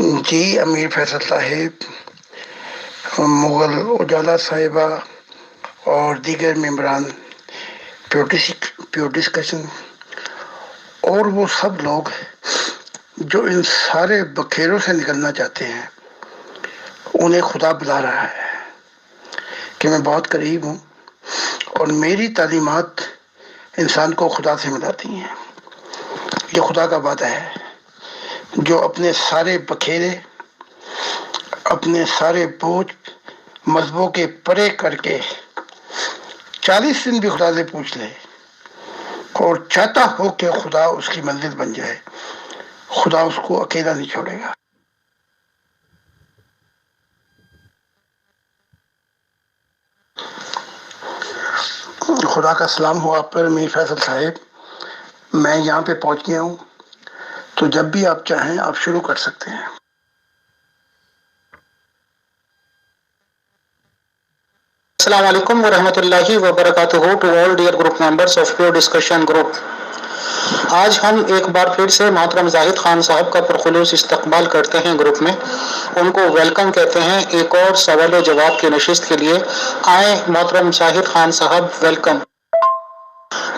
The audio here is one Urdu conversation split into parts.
جی امیر فیصل صاحب، مغل اجالا صاحبہ اور دیگر ممبران پیور ڈسکشن اور وہ سب لوگ جو ان سارے بکھیروں سے نکلنا چاہتے ہیں، انہیں خدا بلا رہا ہے کہ میں بہت قریب ہوں اور میری تعلیمات انسان کو خدا سے ملاتی ہیں۔ یہ خدا کا وعدہ ہے جو اپنے سارے بکھیرے، اپنے سارے بوجھ مذہبوں کے پرے کر کے 40 دن بھی خدا سے پوچھ لے اور چاہتا ہو کہ خدا اس کی منزل بن جائے، خدا اس کو اکیلا نہیں چھوڑے گا۔ خدا کا سلام ہو آپ پر میر فیصل صاحب، میں یہاں پہ پہنچ گیا ہوں، تو جب بھی آپ چاہیں آپ شروع کر سکتے ہیں۔ السلام علیکم ورحمۃ اللہ وبرکاتہ to all dear group members of pure discussion group. آج ہم ایک بار پھر سے محترم زاہد خان صاحب کا پرخلوص استقبال کرتے ہیں گروپ میں، ان کو ویلکم کہتے ہیں ایک اور سوال و جواب کی نشست کے لیے۔ آئیں محترم زاہد خان صاحب، ویلکم۔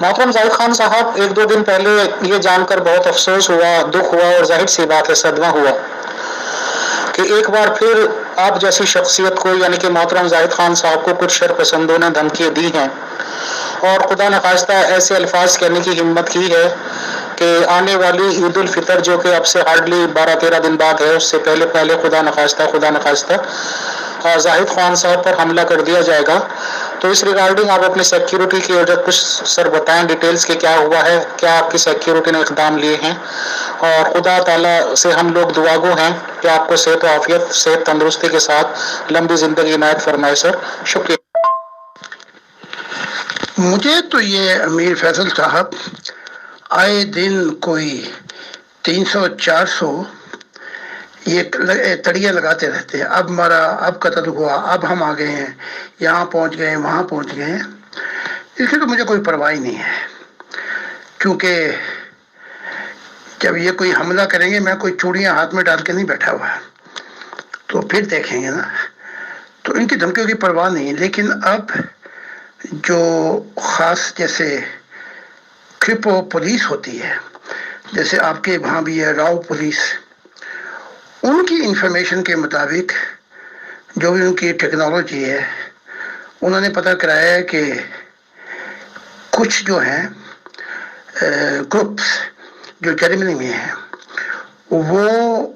محترم زاہد خان صاحب، ایک دو دن پہلے یہ جان کر بہت افسوس ہوا، دکھ ہوا اور ظاہر سی بات ہے صدمہ ہوا کہ ایک بار پھر آپ جیسی شخصیت کو یعنی کہ محترم زاہد خان صاحب کو کچھ شر پسندوں نے دھمکیاں دی ہیں اور خدا نخواستہ ایسے الفاظ کہنے کی ہمت کی ہے کہ آنے والی عید الفطر جو کہ اب سے ہارڈلی 12-13 دن بعد ہے، اس سے پہلے خدا نخواستہ زاہد خان صاحب پر حملہ کر دیا جائے گا۔ تو اس ریگارڈنگ آپ اپنی سیکیورٹی کی وجہ کچھ سر بتائیں ڈیٹیلز کے کیا ہوا ہے، کیا آپ کی سیکیورٹی نے اقدام لیے ہیں، اور خدا تعالیٰ سے ہم لوگ دعاگو ہیں کہ آپ کو صحت و عافیت، صحت تندرستی کے ساتھ لمبی زندگی عنایت فرمائے سر۔ شکریہ۔ مجھے تو یہ امیر فیصل صاحب آئے دن کوئی 300-400 یہ تڑیاں لگاتے رہتے ہیں، اب مرا، اب قتل ہوا، اب ہم آ گئے ہیں، یہاں پہنچ گئے ہیں، وہاں پہنچ گئے ہیں۔ اس کی تو مجھے کوئی پرواہ نہیں ہے، کیونکہ جب یہ کوئی حملہ کریں گے، میں کوئی چوڑیاں ہاتھ میں ڈال کے نہیں بیٹھا ہوا، تو پھر دیکھیں گے نا۔ تو ان کی دھمکیوں کی پرواہ نہیں، لیکن اب جو خاص جیسے کرپو پولیس ہوتی ہے، جیسے آپ کے وہاں بھی ہے راؤ پولیس، ان کی انفارمیشن کے مطابق جو بھی ان کی ٹیکنالوجی ہے، انہوں نے پتہ کرایا ہے کہ کچھ جو ہیں گروپس جو جرمنی میں ہیں، وہ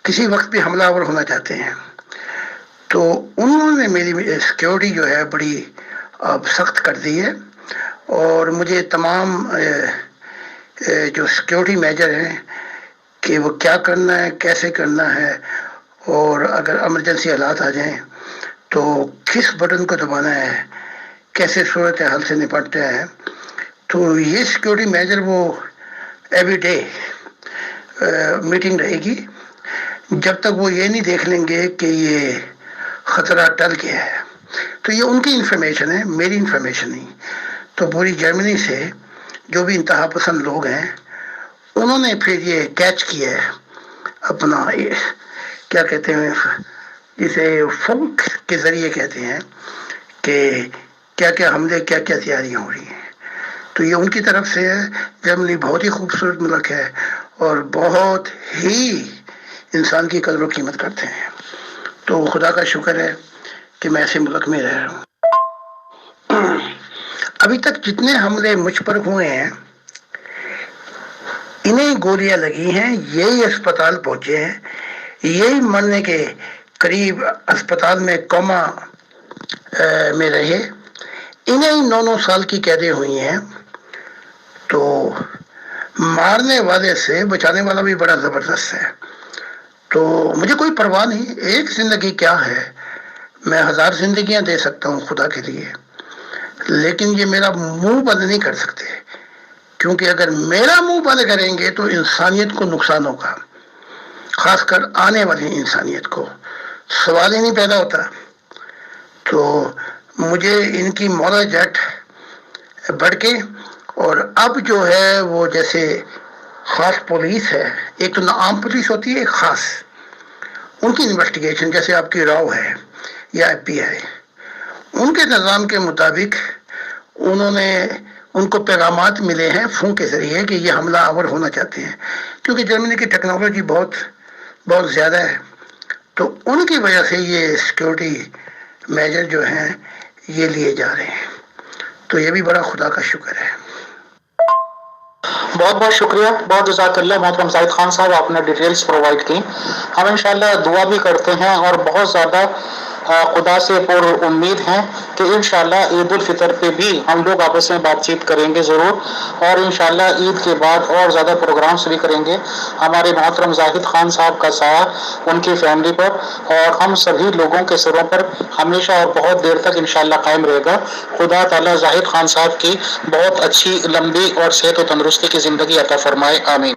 کسی وقت بھی حملہ آور ہونا چاہتے ہیں۔ تو انہوں نے میری سیکیورٹی جو ہے بڑی اب سخت کر دی ہے، اور مجھے تمام جو سیکیورٹی میجر ہیں کہ وہ کیا کرنا ہے، کیسے کرنا ہے، اور اگر ایمرجنسی حالات آ جائیں تو کس بٹن کو دبانا ہے، کیسے صورتحال سے نپٹنا ہے۔ تو یہ سیکیورٹی میجر وہ ایوری ڈے میٹنگ رہے گی، جب تک وہ یہ نہیں دیکھ لیں گے کہ یہ خطرہ ٹل گیا ہے۔ تو یہ ان کی انفارمیشن ہے، میری انفارمیشن نہیں۔ تو پوری جرمنی سے جو بھی انتہا پسند لوگ ہیں، انہوں نے پھر یہ کیچ کیا ہے، اپنا کیا کہتے ہیں جسے فنک کے ذریعے کہتے ہیں کہ کیا کیا حملے، کیا کیا تیاریاں ہو رہی ہیں۔ تو یہ ان کی طرف سے ہے۔ جرمنی بہت ہی خوبصورت ملک ہے اور بہت ہی انسان کی قدر و قیمت کرتے ہیں۔ تو خدا کا شکر ہے کہ میں ایسے ملک میں رہ رہا ہوں۔ ابھی تک جتنے حملے مجھ پر ہوئے ہیں، انہیں گولیاں لگی ہیں، یہی اسپتال پہنچے ہیں، یہی مرنے کے قریب اسپتال میں کوما میں رہے، انہیں 9 سال کی قیدیں ہوئی ہیں۔ تو مارنے والے سے بچانے والا بھی بڑا زبردست ہے۔ تو مجھے کوئی پرواہ نہیں، ایک زندگی کیا ہے، میں 1000 زندگیاں دے سکتا ہوں خدا کے لیے، لیکن یہ میرا منہ بند نہیں کر سکتے، کیونکہ اگر میرا منہ بند کریں گے تو انسانیت کو نقصان ہوگا، خاص کر آنے والی انسانیت کو، سوال ہی نہیں پیدا ہوتا۔ تو مجھے ان کی مولا جٹ بڑھ کے، اور اب جو ہے وہ جیسے خاص پولیس ہے، ایک تو عام پولیس ہوتی ہے، ایک خاص، ان کی انویسٹیگیشن، جیسے آپ کی راؤ ہے یا FBI، ان کے نظام کے مطابق ان کو پیغامات ملے ہیں فون کے ذریعے کہ یہ حملہ آور ہونا چاہتے ہیں، کیونکہ جرمنی کی ٹیکنالوجی بہت بہت زیادہ ہے، تو ان کی وجہ سے یہ سیکیورٹی میجر جو ہیں یہ لیے جا رہے ہیں، تو یہ بھی بڑا خدا کا شکر ہے۔ بہت بہت شکریہ، بہت جزاک اللہ محترم زاہد خان صاحب، آپ نے ڈیٹیلز پرووائڈ کی۔ ہم انشاءاللہ دعا بھی کرتے ہیں اور بہت زیادہ خدا سے پر امید ہیں کہ انشاءاللہ عید الفطر پہ بھی ہم لوگ آپس میں بات چیت کریں گے ضرور، اور انشاءاللہ عید کے بعد اور زیادہ پروگرامس بھی کریں گے ہمارے محترم زاہد خان صاحب کا سایہ ان کی فیملی پر اور ہم سبھی لوگوں کے سروں پر ہمیشہ اور بہت دیر تک انشاءاللہ قائم رہے گا۔ خدا تعالیٰ زاہد خان صاحب کی بہت اچھی لمبی اور صحت و تندرستی کی زندگی عطا فرمائے، آمین۔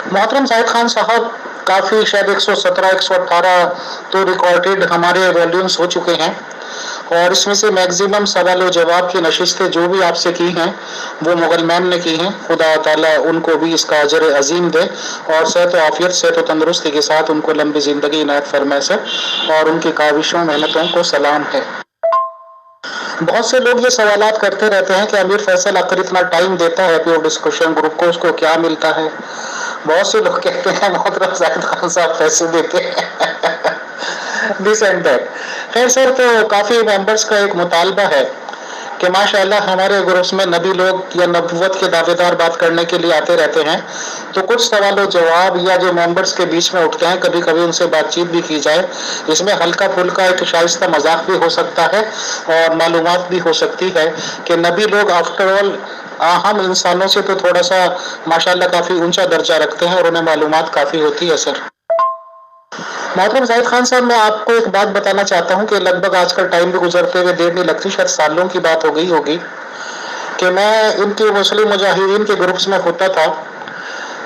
محترم زاہد خان صاحب کافی شاید 117 118 تو ریکارڈڈ ہمارے ویلیومز ہو چکے ہیں، اور اس میں سے میگزیمم سوال و جواب کی نشستیں جو بھی آپ سے کی ہیں وہ مغل مین نے کی ہیں۔ خدا تعالیٰ ان کو بھی اس کا اجر عظیم دے اور صحت و عافیت، صحت و تندرستی کے ساتھ ان کو لمبی زندگی عنایت فرمائے سر، اور ان کی کاوشوں محنتوں کو سلام ہے۔ بہت سے لوگ یہ سوالات کرتے رہتے ہیں کہ امیر فیصل آخر اتنا ٹائم دیتا ہے پیور ڈسکشن گروپ کو، اس کو کیا ملتا ہے؟ بہت سے لوگ کہتے ہیں محترم زاہد خان صاحب پیسے دیتے ہیں دس اینڈ دیٹ۔ خیر سر، تو کافی ممبرس کا ایک مطالبہ ہے کہ ماشاءاللہ ہمارے گروپس میں نبی لوگ یا نبوت کے دعوے دار بات کرنے کے لیے آتے رہتے ہیں، تو کچھ سوال و جواب یا جو ممبرس کے بیچ میں اٹھتے ہیں کبھی کبھی ان سے بات چیت بھی کی جائے، اس میں ہلکا پھلکا ایک شائستہ مذاق بھی ہو سکتا ہے اور معلومات بھی ہو سکتی ہے کہ نبی لوگ آفٹر آل ہم انسانوں سے تو تھوڑا سا ماشاءاللہ کافی اونچا درجہ رکھتے ہیں اور انہیں معلومات کافی ہوتی ہے سر۔ محترم زاہد خان صاحب، میں آپ کو ایک بات بتانا چاہتا ہوں کہ لگ بھگ آج کل ٹائم بھی گزرتے ہوئے دیر نہیں لگتی، شاید سالوں کی بات ہو گئی ہوگی کہ میں ان کے مسلم مجاہدین کے گروپس میں ہوتا تھا،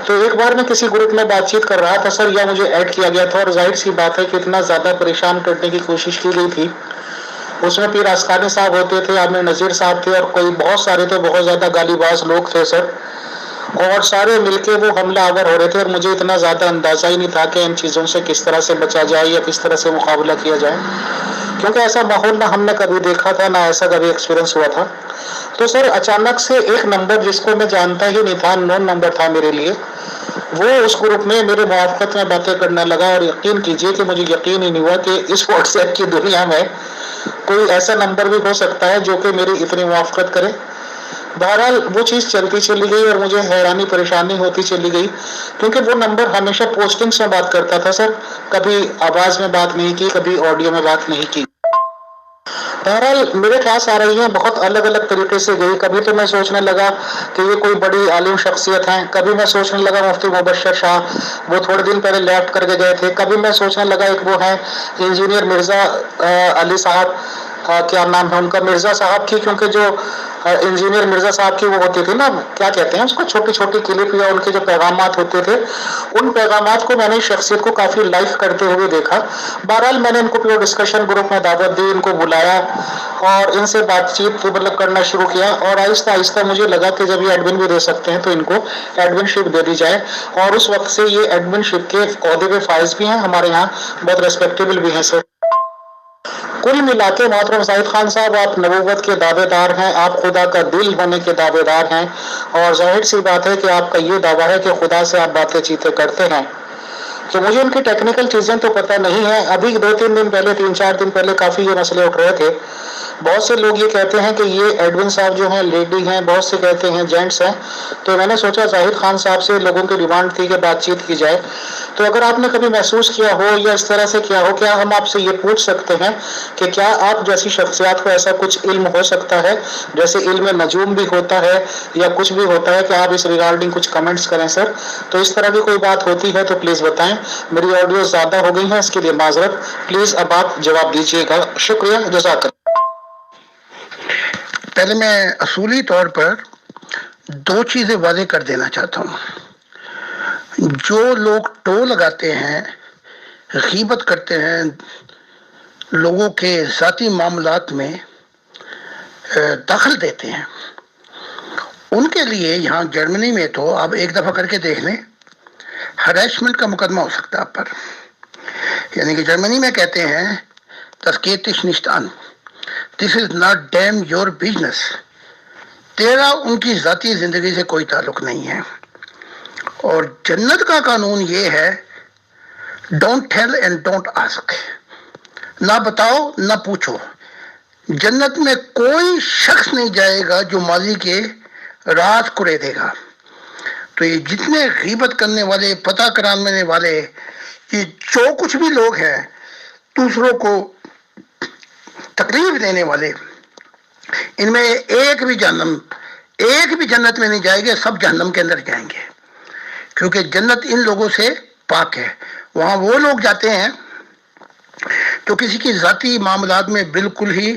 تو ایک بار میں کسی گروپ میں بات چیت کر رہا تھا سر، یا مجھے ایڈ کیا گیا تھا، اور ظاہر سی بات ہے کہ اتنا زیادہ پریشان کرنے کی کوشش کی گئی تھی۔ اس میں پیر آسکانی صاحب ہوتے تھے، عامر نذیر صاحب تھے، اور کوئی بہت سارے تھے، بہت زیادہ گالی باز لوگ تھے سر، اور سارے مل کے وہ حملہ آور ہو رہے تھے، اور مجھے اتنا زیادہ اندازہ ہی نہیں تھا کہ ان چیزوں سے کس طرح سے بچا جائے یا کس طرح سے مقابلہ کیا جائے، کیونکہ ایسا ماحول نہ ہم نے کبھی دیکھا تھا، نہ ایسا کبھی ایکسپیرینس ہوا تھا۔ تو سر اچانک سے ایک نمبر جس کو میں جانتا ہی نہیں تھا، نون نمبر تھا میرے لیے، وہ اس گروپ میں میرے موافقت میں باتیں کرنے لگا، اور یقین کیجئے کہ مجھے یقین ہی نہیں ہوا کہ اس واٹس ایپ کی دنیا میں کوئی ایسا نمبر بھی ہو سکتا ہے جو کہ میری اتنی موافقت کرے۔ بہرحال وہ چیز چلتی چلی گئی اور مجھے حیرانی پریشانی ہوتی چلی گئی، کیونکہ وہ نمبر ہمیشہ پوسٹنگس میں بات کرتا تھا سر، کبھی آواز میں بات نہیں کی، کبھی آڈیو میں بات نہیں کی۔ بہرحال میرے کلاس آ رہی ہیں بہت الگ الگ طریقے سے گئی، کبھی تو میں سوچنے لگا کہ یہ کوئی بڑی عالم شخصیت ہیں، کبھی میں سوچنے لگا مفتی مبشر شاہ، وہ تھوڑے دن پہلے لیفٹ کر کے گئے تھے، کبھی میں سوچنے لگا ایک وہ ہیں انجینئر مرزا علی صاحب، کیا نام ہے ان کا، مرزا صاحب کی، کیونکہ جو انجینئر مرزا صاحب کی وہ ہوتی تھی نا، کیا کہتے ہیں اس کو، چھوٹی چھوٹی کلپ یا ان کے جو پیغامات ہوتے تھے، ان پیغامات کو میں نے شخصیت کو کافی لائف کرتے ہوئے دیکھا۔ بہرحال میں نے ان کو پیور ڈسکشن گروپ میں دعوت دی، ان کو بلایا اور ان سے بات چیت مطلب کرنا شروع کیا، اور آہستہ آہستہ مجھے لگا کہ جب یہ ایڈمن بھی دے سکتے ہیں تو ان کو ایڈمن شپ دے دی جائے، اور اس وقت سے یہ ایڈمن شپ کے عہدے پہ فائز بھی ہیں، ہمارے یہاں بہت ریسپیکٹیبل بھی ہیں سر۔ کل ملا کے محترم زاہد خان صاحب، آپ نبوت کے دعوے دار ہیں، آپ خدا کا دل ہونے کے دعوے دار ہیں، اور ظاہر سی بات ہے کہ آپ کا یہ دعویٰ ہے کہ خدا سے آپ باتیں چیتیں کرتے ہیں، تو مجھے ان کی ٹیکنیکل چیزیں تو پتہ نہیں ہیں۔ ابھی 2-3 دن پہلے، 3-4 دن پہلے کافی یہ مسئلے اٹھ رہے تھے، بہت سے لوگ یہ کہتے ہیں کہ یہ ایڈمن صاحب جو ہیں لیڈی ہیں، بہت سے کہتے ہیں جینٹس ہیں، تو میں نے سوچا زاہد خان صاحب سے لوگوں کی ڈیمانڈ تھی کہ بات چیت کی جائے، تو اگر آپ نے کبھی محسوس کیا ہو یا اس طرح سے کیا ہو، کیا ہم آپ سے یہ پوچھ سکتے ہیں کہ کیا آپ جیسی شخصیات کو ایسا کچھ علم ہو سکتا ہے جیسے علم نجوم بھی ہوتا ہے یا کچھ بھی ہوتا ہے، کہ آپ اس ریگارڈنگ کچھ کمنٹس کریں سر؟ تو اس طرح کی کوئی بات ہوتی ہے تو پلیز بتائیں، میری آڈیو زیادہ ہو گئی ہیں اس کے لیے معذرت، پلیز اب آپ جواب دیجیے گا، شکریہ، جزاک اللہ۔ پہلے میں اصولی طور پر 2 چیزیں واضح کر دینا چاہتا ہوں۔ جو لوگ ٹو لگاتے ہیں، غیبت کرتے ہیں، لوگوں کے ذاتی معاملات میں دخل دیتے ہیں، ان کے لیے یہاں جرمنی میں تو آپ ایک دفعہ کر کے دیکھ لیں، ہراسمنٹ کا مقدمہ ہو سکتا ہے آپ پر، یعنی کہ جرمنی میں کہتے ہیں das geht dich nicht an, this is not damn your business. تیرا ان کی ذاتی زندگی سے کوئی تعلق نہیں ہے. اور جنت کا قانون یہ ہے don't tell and don't ask. نہ بتاؤ نہ پوچھو. جنت میں کوئی شخص نہیں جائے گا جو ماضی کے راز کرے دے گا. تو یہ جتنے غیبت کرنے والے، پتہ کرانے والے، یہ جو کچھ بھی لوگ ہیں دوسروں کو تکلیف دینے والے، ان میں ایک بھی جنت میں نہیں جائے گے، سب جہنم کے اندر جائیں گے. کیونکہ جنت ان لوگوں سے پاک ہے. وہاں وہ لوگ جاتے ہیں تو کسی کی ذاتی معاملات میں بالکل ہی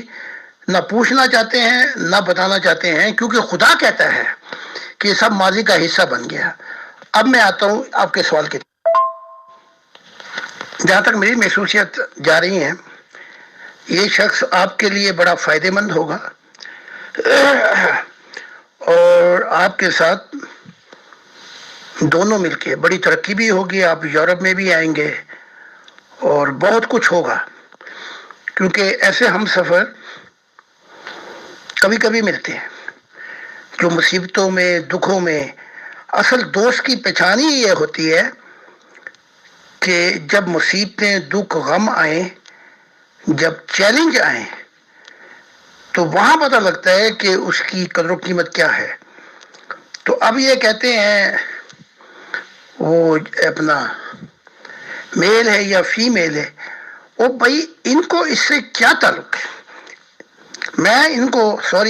نہ پوچھنا چاہتے ہیں نہ بتانا چاہتے ہیں، کیونکہ خدا کہتا ہے کہ یہ سب ماضی کا حصہ بن گیا. اب میں آتا ہوں آپ کے سوال کی. جہاں تک میری محسوسیت جا رہی ہیں، یہ شخص آپ کے لیے بڑا فائدہ مند ہوگا اور آپ کے ساتھ دونوں مل کے بڑی ترقی بھی ہوگی. آپ یورپ میں بھی آئیں گے اور بہت کچھ ہوگا، کیونکہ ایسے ہم سفر کبھی کبھی ملتے ہیں جو مصیبتوں میں، دکھوں میں. اصل دوست کی پہچان ہی یہ ہوتی ہے کہ جب مصیبتیں، دکھ، غم آئیں، جب چیلنج آئیں تو وہاں پتہ لگتا ہے کہ اس کی قدر و قیمت کیا ہے. تو اب یہ کہتے ہیں وہ اپنا میل ہے یا فیمیل ہے، او بھائی ان کو اس سے کیا تعلق ہے؟ میں ان کو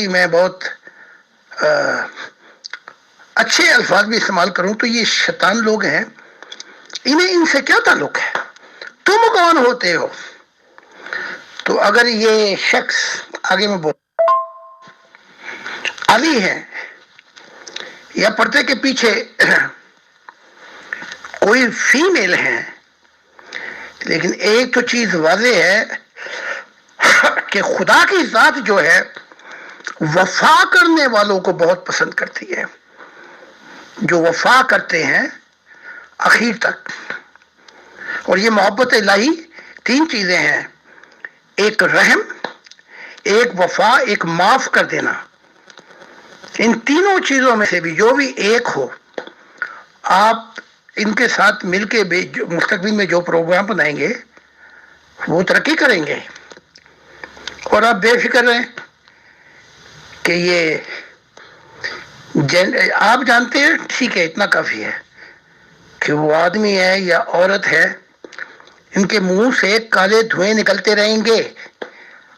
میں بہت اچھے الفاظ بھی استعمال کروں تو یہ شیطان لوگ ہیں، انہیں ان سے کیا تعلق ہے؟ تم کون ہوتے ہو؟ تو اگر یہ شخص آگے میں بول علی ہے یا پردے کے پیچھے کوئی فیمیل ہے، لیکن ایک تو چیز واضح ہے کہ خدا کی ذات جو ہے وفا کرنے والوں کو بہت پسند کرتی ہے، جو وفا کرتے ہیں آخر تک. اور یہ محبت الہی 3 چیزیں ہیں، ایک رحم، ایک وفا، ایک معاف کر دینا. ان تینوں چیزوں میں سے بھی جو بھی ایک ہو، آپ ان کے ساتھ مل کے مستقبل میں جو پروگرام بنائیں گے وہ ترقی کریں گے. اور آپ بے فکر رہیں کہ یہ آپ جانتے ہیں، ٹھیک ہے، اتنا کافی ہے کہ وہ آدمی ہے یا عورت ہے، ان کے منہ سے کالے دھوئیں نکلتے رہیں گے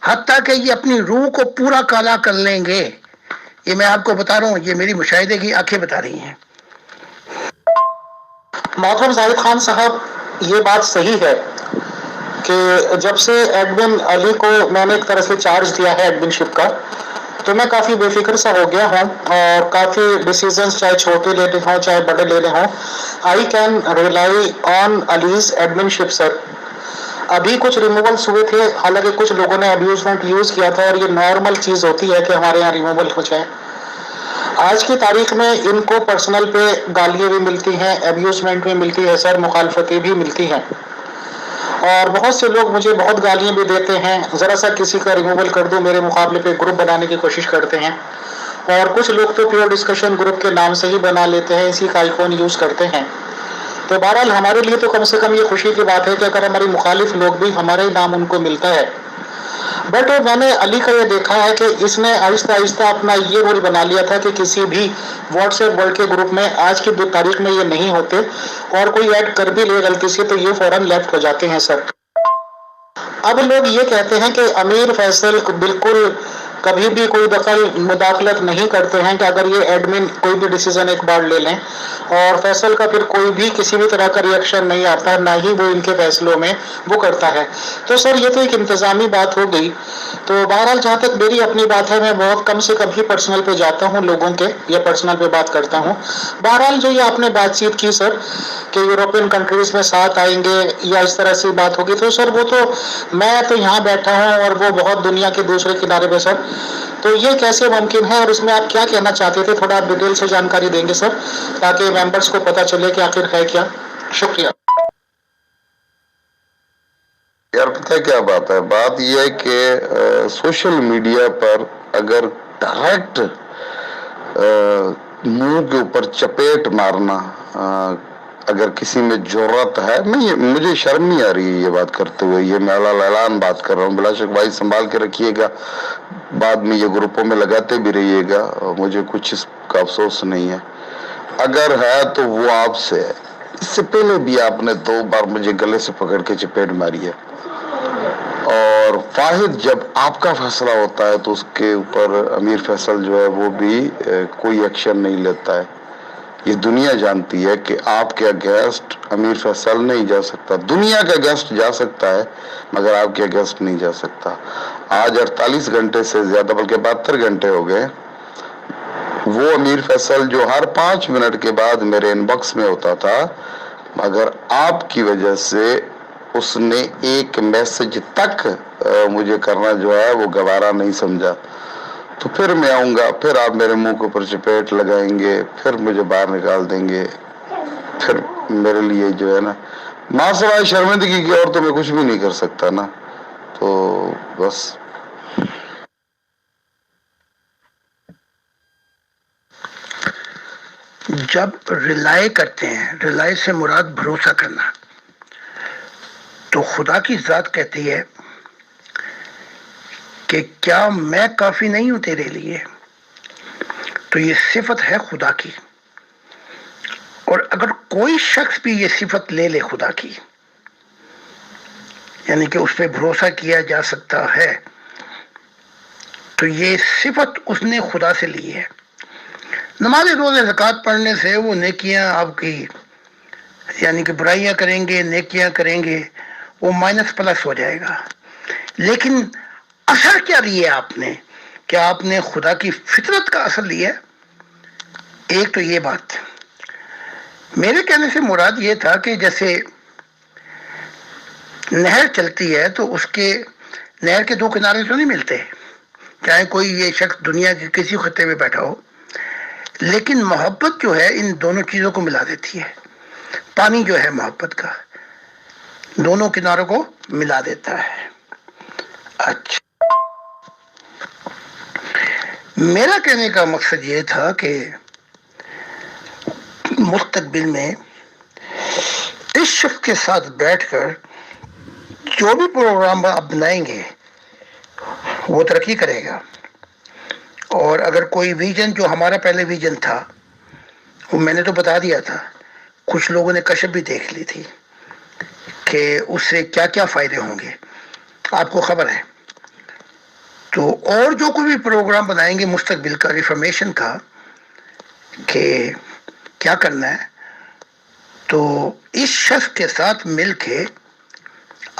حتیٰ کہ یہ اپنی روح کو پورا کالا کر لیں گے. یہ میں آپ کو بتا رہا ہوں، یہ میری مشاہدے کی آنکھیں بتا رہی ہیں. محترم زاہد خان صاحب، یہ بات صحیح ہے کہ جب سے ایڈمن علی کو میں نے ایک طرح سے چارج دیا ہے ایڈمن شپ کا، تو میں کافی بے فکر سا ہو گیا ہوں اور کافی ڈیسیزنز چاہے چھوٹے لینے ہوں چاہے بڑے لینے ہوں، I can rely on Ali's adminship sir. ابھی کچھ ریموولس ہوئے تھے، حالانکہ کچھ لوگوں نے ابیوزمنٹ یوز کیا تھا، اور یہ نارمل چیز ہوتی ہے کہ ہمارے یہاں ریموول ہو جائے. آج کی تاریخ میں ان کو پرسنل پہ گالیاں بھی ملتی ہیں، ابیوزمنٹ بھی ملتی ہے سر، مخالفتیں بھی ملتی ہیں، اور بہت سے لوگ مجھے بہت گالیاں بھی دیتے ہیں. ذرا سا کسی کا ریموول کر دو، میرے مقابلے پہ گروپ بنانے کی کوشش کرتے ہیں، اور کچھ لوگ تو پیور ڈسکشن گروپ کے نام سے ہی بنا لیتے ہیں، اسی کا آئیکن یوز کرتے ہیں. تو بہرحال ہمارے لیے تو کم سے کم یہ خوشی کی بات ہے کہ اگر ہماری مخالف لوگ بھی ہمارے نام ان کو ملتا ہے. بٹ میں نے علی کا یہ دیکھا ہے کہ اس نے آہستہ آہستہ اپنا یہ رول بنا لیا تھا کہ کسی بھی واٹس ایپ ورلڈ کے گروپ میں آج کی تاریخ میں یہ نہیں ہوتے، اور کوئی ایڈ کر بھی لے غلطی سے تو یہ فوراً لیفٹ ہو جاتے ہیں سر. اب لوگ یہ کہتے ہیں کہ امیر فیصل بالکل کبھی بھی کوئی مداخلت نہیں کرتے ہیں، کہ اگر یہ ایڈمن کوئی بھی ڈیسیزن ایک بار لے لیں اور فیصل کا پھر کوئی بھی کسی بھی طرح کا ریئیکشن نہیں آتا، نہ ہی وہ ان کے فیصلوں میں وہ کرتا ہے. تو سر یہ تو ایک انتظامی بات ہو گئی. تو بہرحال جہاں تک میری اپنی بات ہے، میں بہت کم سے کم ہی پرسنل پہ جاتا ہوں لوگوں کے، یا پرسنل پہ بات کرتا ہوں. بہرحال جو یہ آپ نے بات چیت کی سر کہ یوروپین کنٹریز میں ساتھ آئیں گے یا اس طرح سے بات ہوگی، تو سر وہ تو میں تو یہاں بیٹھا ہوں اور وہ بہت دنیا کے دوسرے کنارے پہ سر. تو یہ کیسے ممکن ہے، اور اس میں آپ کیا کہنا چاہتے تھے؟ تھوڑا آپ ڈیٹیل سے جانکاری دیں گے سر، تاکہ ممبرس کو پتہ چلے کہ آخر ہے کیا. شکریہ. یار پتہ ہے کیا بات ہے؟ بات یہ ہے کہ سوشل میڈیا پر اگر ڈائریکٹ منہ کے اوپر چپیٹ مارنا اگر کسی میں جرأت ہے، مجھے شرم نہیں آ رہی ہے یہ بات کرتے ہوئے، یہ میں اعلان بات کر رہا ہوں، بلا شک بھائی سنبھال کے رکھیے گا، بعد میں یہ گروپوں میں لگاتے بھی رہیے گا، مجھے کچھ اس کا افسوس نہیں ہے، اگر ہے تو وہ آپ سے ہے۔ اس سے پہلے بھی آپ نے 2 بار مجھے گلے سے پکڑ کے چپیٹ ماری ہے، اور واحد جب آپ کا فیصلہ ہوتا ہے تو اس کے اوپر امیر فیصل جو ہے وہ بھی کوئی ایکشن نہیں لیتا ہے۔ یہ دنیا جانتی ہے کہ آپ کے اگینسٹ امیر فیصل نہیں جا سکتا، دنیا کے اگینسٹ جا سکتا ہے مگر آپ کے اگینسٹ نہیں جا سکتا۔ آج 48 گھنٹے سے زیادہ بلکہ 72 گھنٹے ہو گئے، وہ امیر فیصل جو ہر 5 منٹ کے بعد میرے ان باکس میں ہوتا تھا، مگر آپ کی وجہ سے اس نے ایک میسج تک مجھے کرنا جو ہے وہ گوارا نہیں سمجھا۔ تو پھر میں آؤں گا، پھر آپ میرے منہ کے اوپر چپیٹ لگائیں گے، پھر مجھے باہر نکال دیں گے، پھر میرے لیے جو ہے نا ماں سوائے شرمندگی کی اور تو میں کچھ بھی نہیں کر سکتا نا، تو بس۔ جب ریلائے کرتے ہیں، ریلائے سے مراد بھروسہ کرنا، تو خدا کی ذات کہتی ہے کہ کیا میں کافی نہیں ہوں تیرے لیے؟ تو یہ صفت ہے خدا کی، اور اگر کوئی شخص بھی یہ صفت لے لے خدا کی، یعنی کہ اس پہ بھروسہ کیا جا سکتا ہے، تو یہ صفت اس نے خدا سے لی ہے۔ نماز روزے زکوٰۃ پڑھنے سے وہ نیکیاں آپ کی، یعنی کہ برائیاں کریں گے نیکیاں کریں گے، وہ مائنس پلس ہو جائے گا، لیکن اثر کیا لیا آپ نے؟ کیا آپ نے خدا کی فطرت کا اثر لیا؟ ایک تو یہ بات میرے کہنے سے مراد یہ تھا کہ جیسے نہر چلتی ہے تو اس کے نہر کے 2 کنارے تو نہیں ملتے، چاہے کوئی یہ شخص دنیا کے کسی خطے میں بیٹھا ہو، لیکن محبت جو ہے ان دونوں چیزوں کو ملا دیتی ہے۔ پانی جو ہے محبت کا دونوں کناروں کو ملا دیتا ہے۔ اچھا، میرا کہنے کا مقصد یہ تھا کہ مستقبل میں اس شخص کے ساتھ بیٹھ کر جو بھی پروگرام آپ بنائیں گے وہ ترقی کرے گا، اور اگر کوئی ویژن جو ہمارا پہلے ویژن تھا وہ میں نے تو بتا دیا تھا، کچھ لوگوں نے کشف بھی دیکھ لی تھی کہ اس سے کیا کیا فائدے ہوں گے، آپ کو خبر ہے۔ تو اور جو کوئی بھی پروگرام بنائیں گے مستقبل کا، ریفارمیشن کا، کہ کیا کرنا ہے، تو اس شخص کے ساتھ مل کے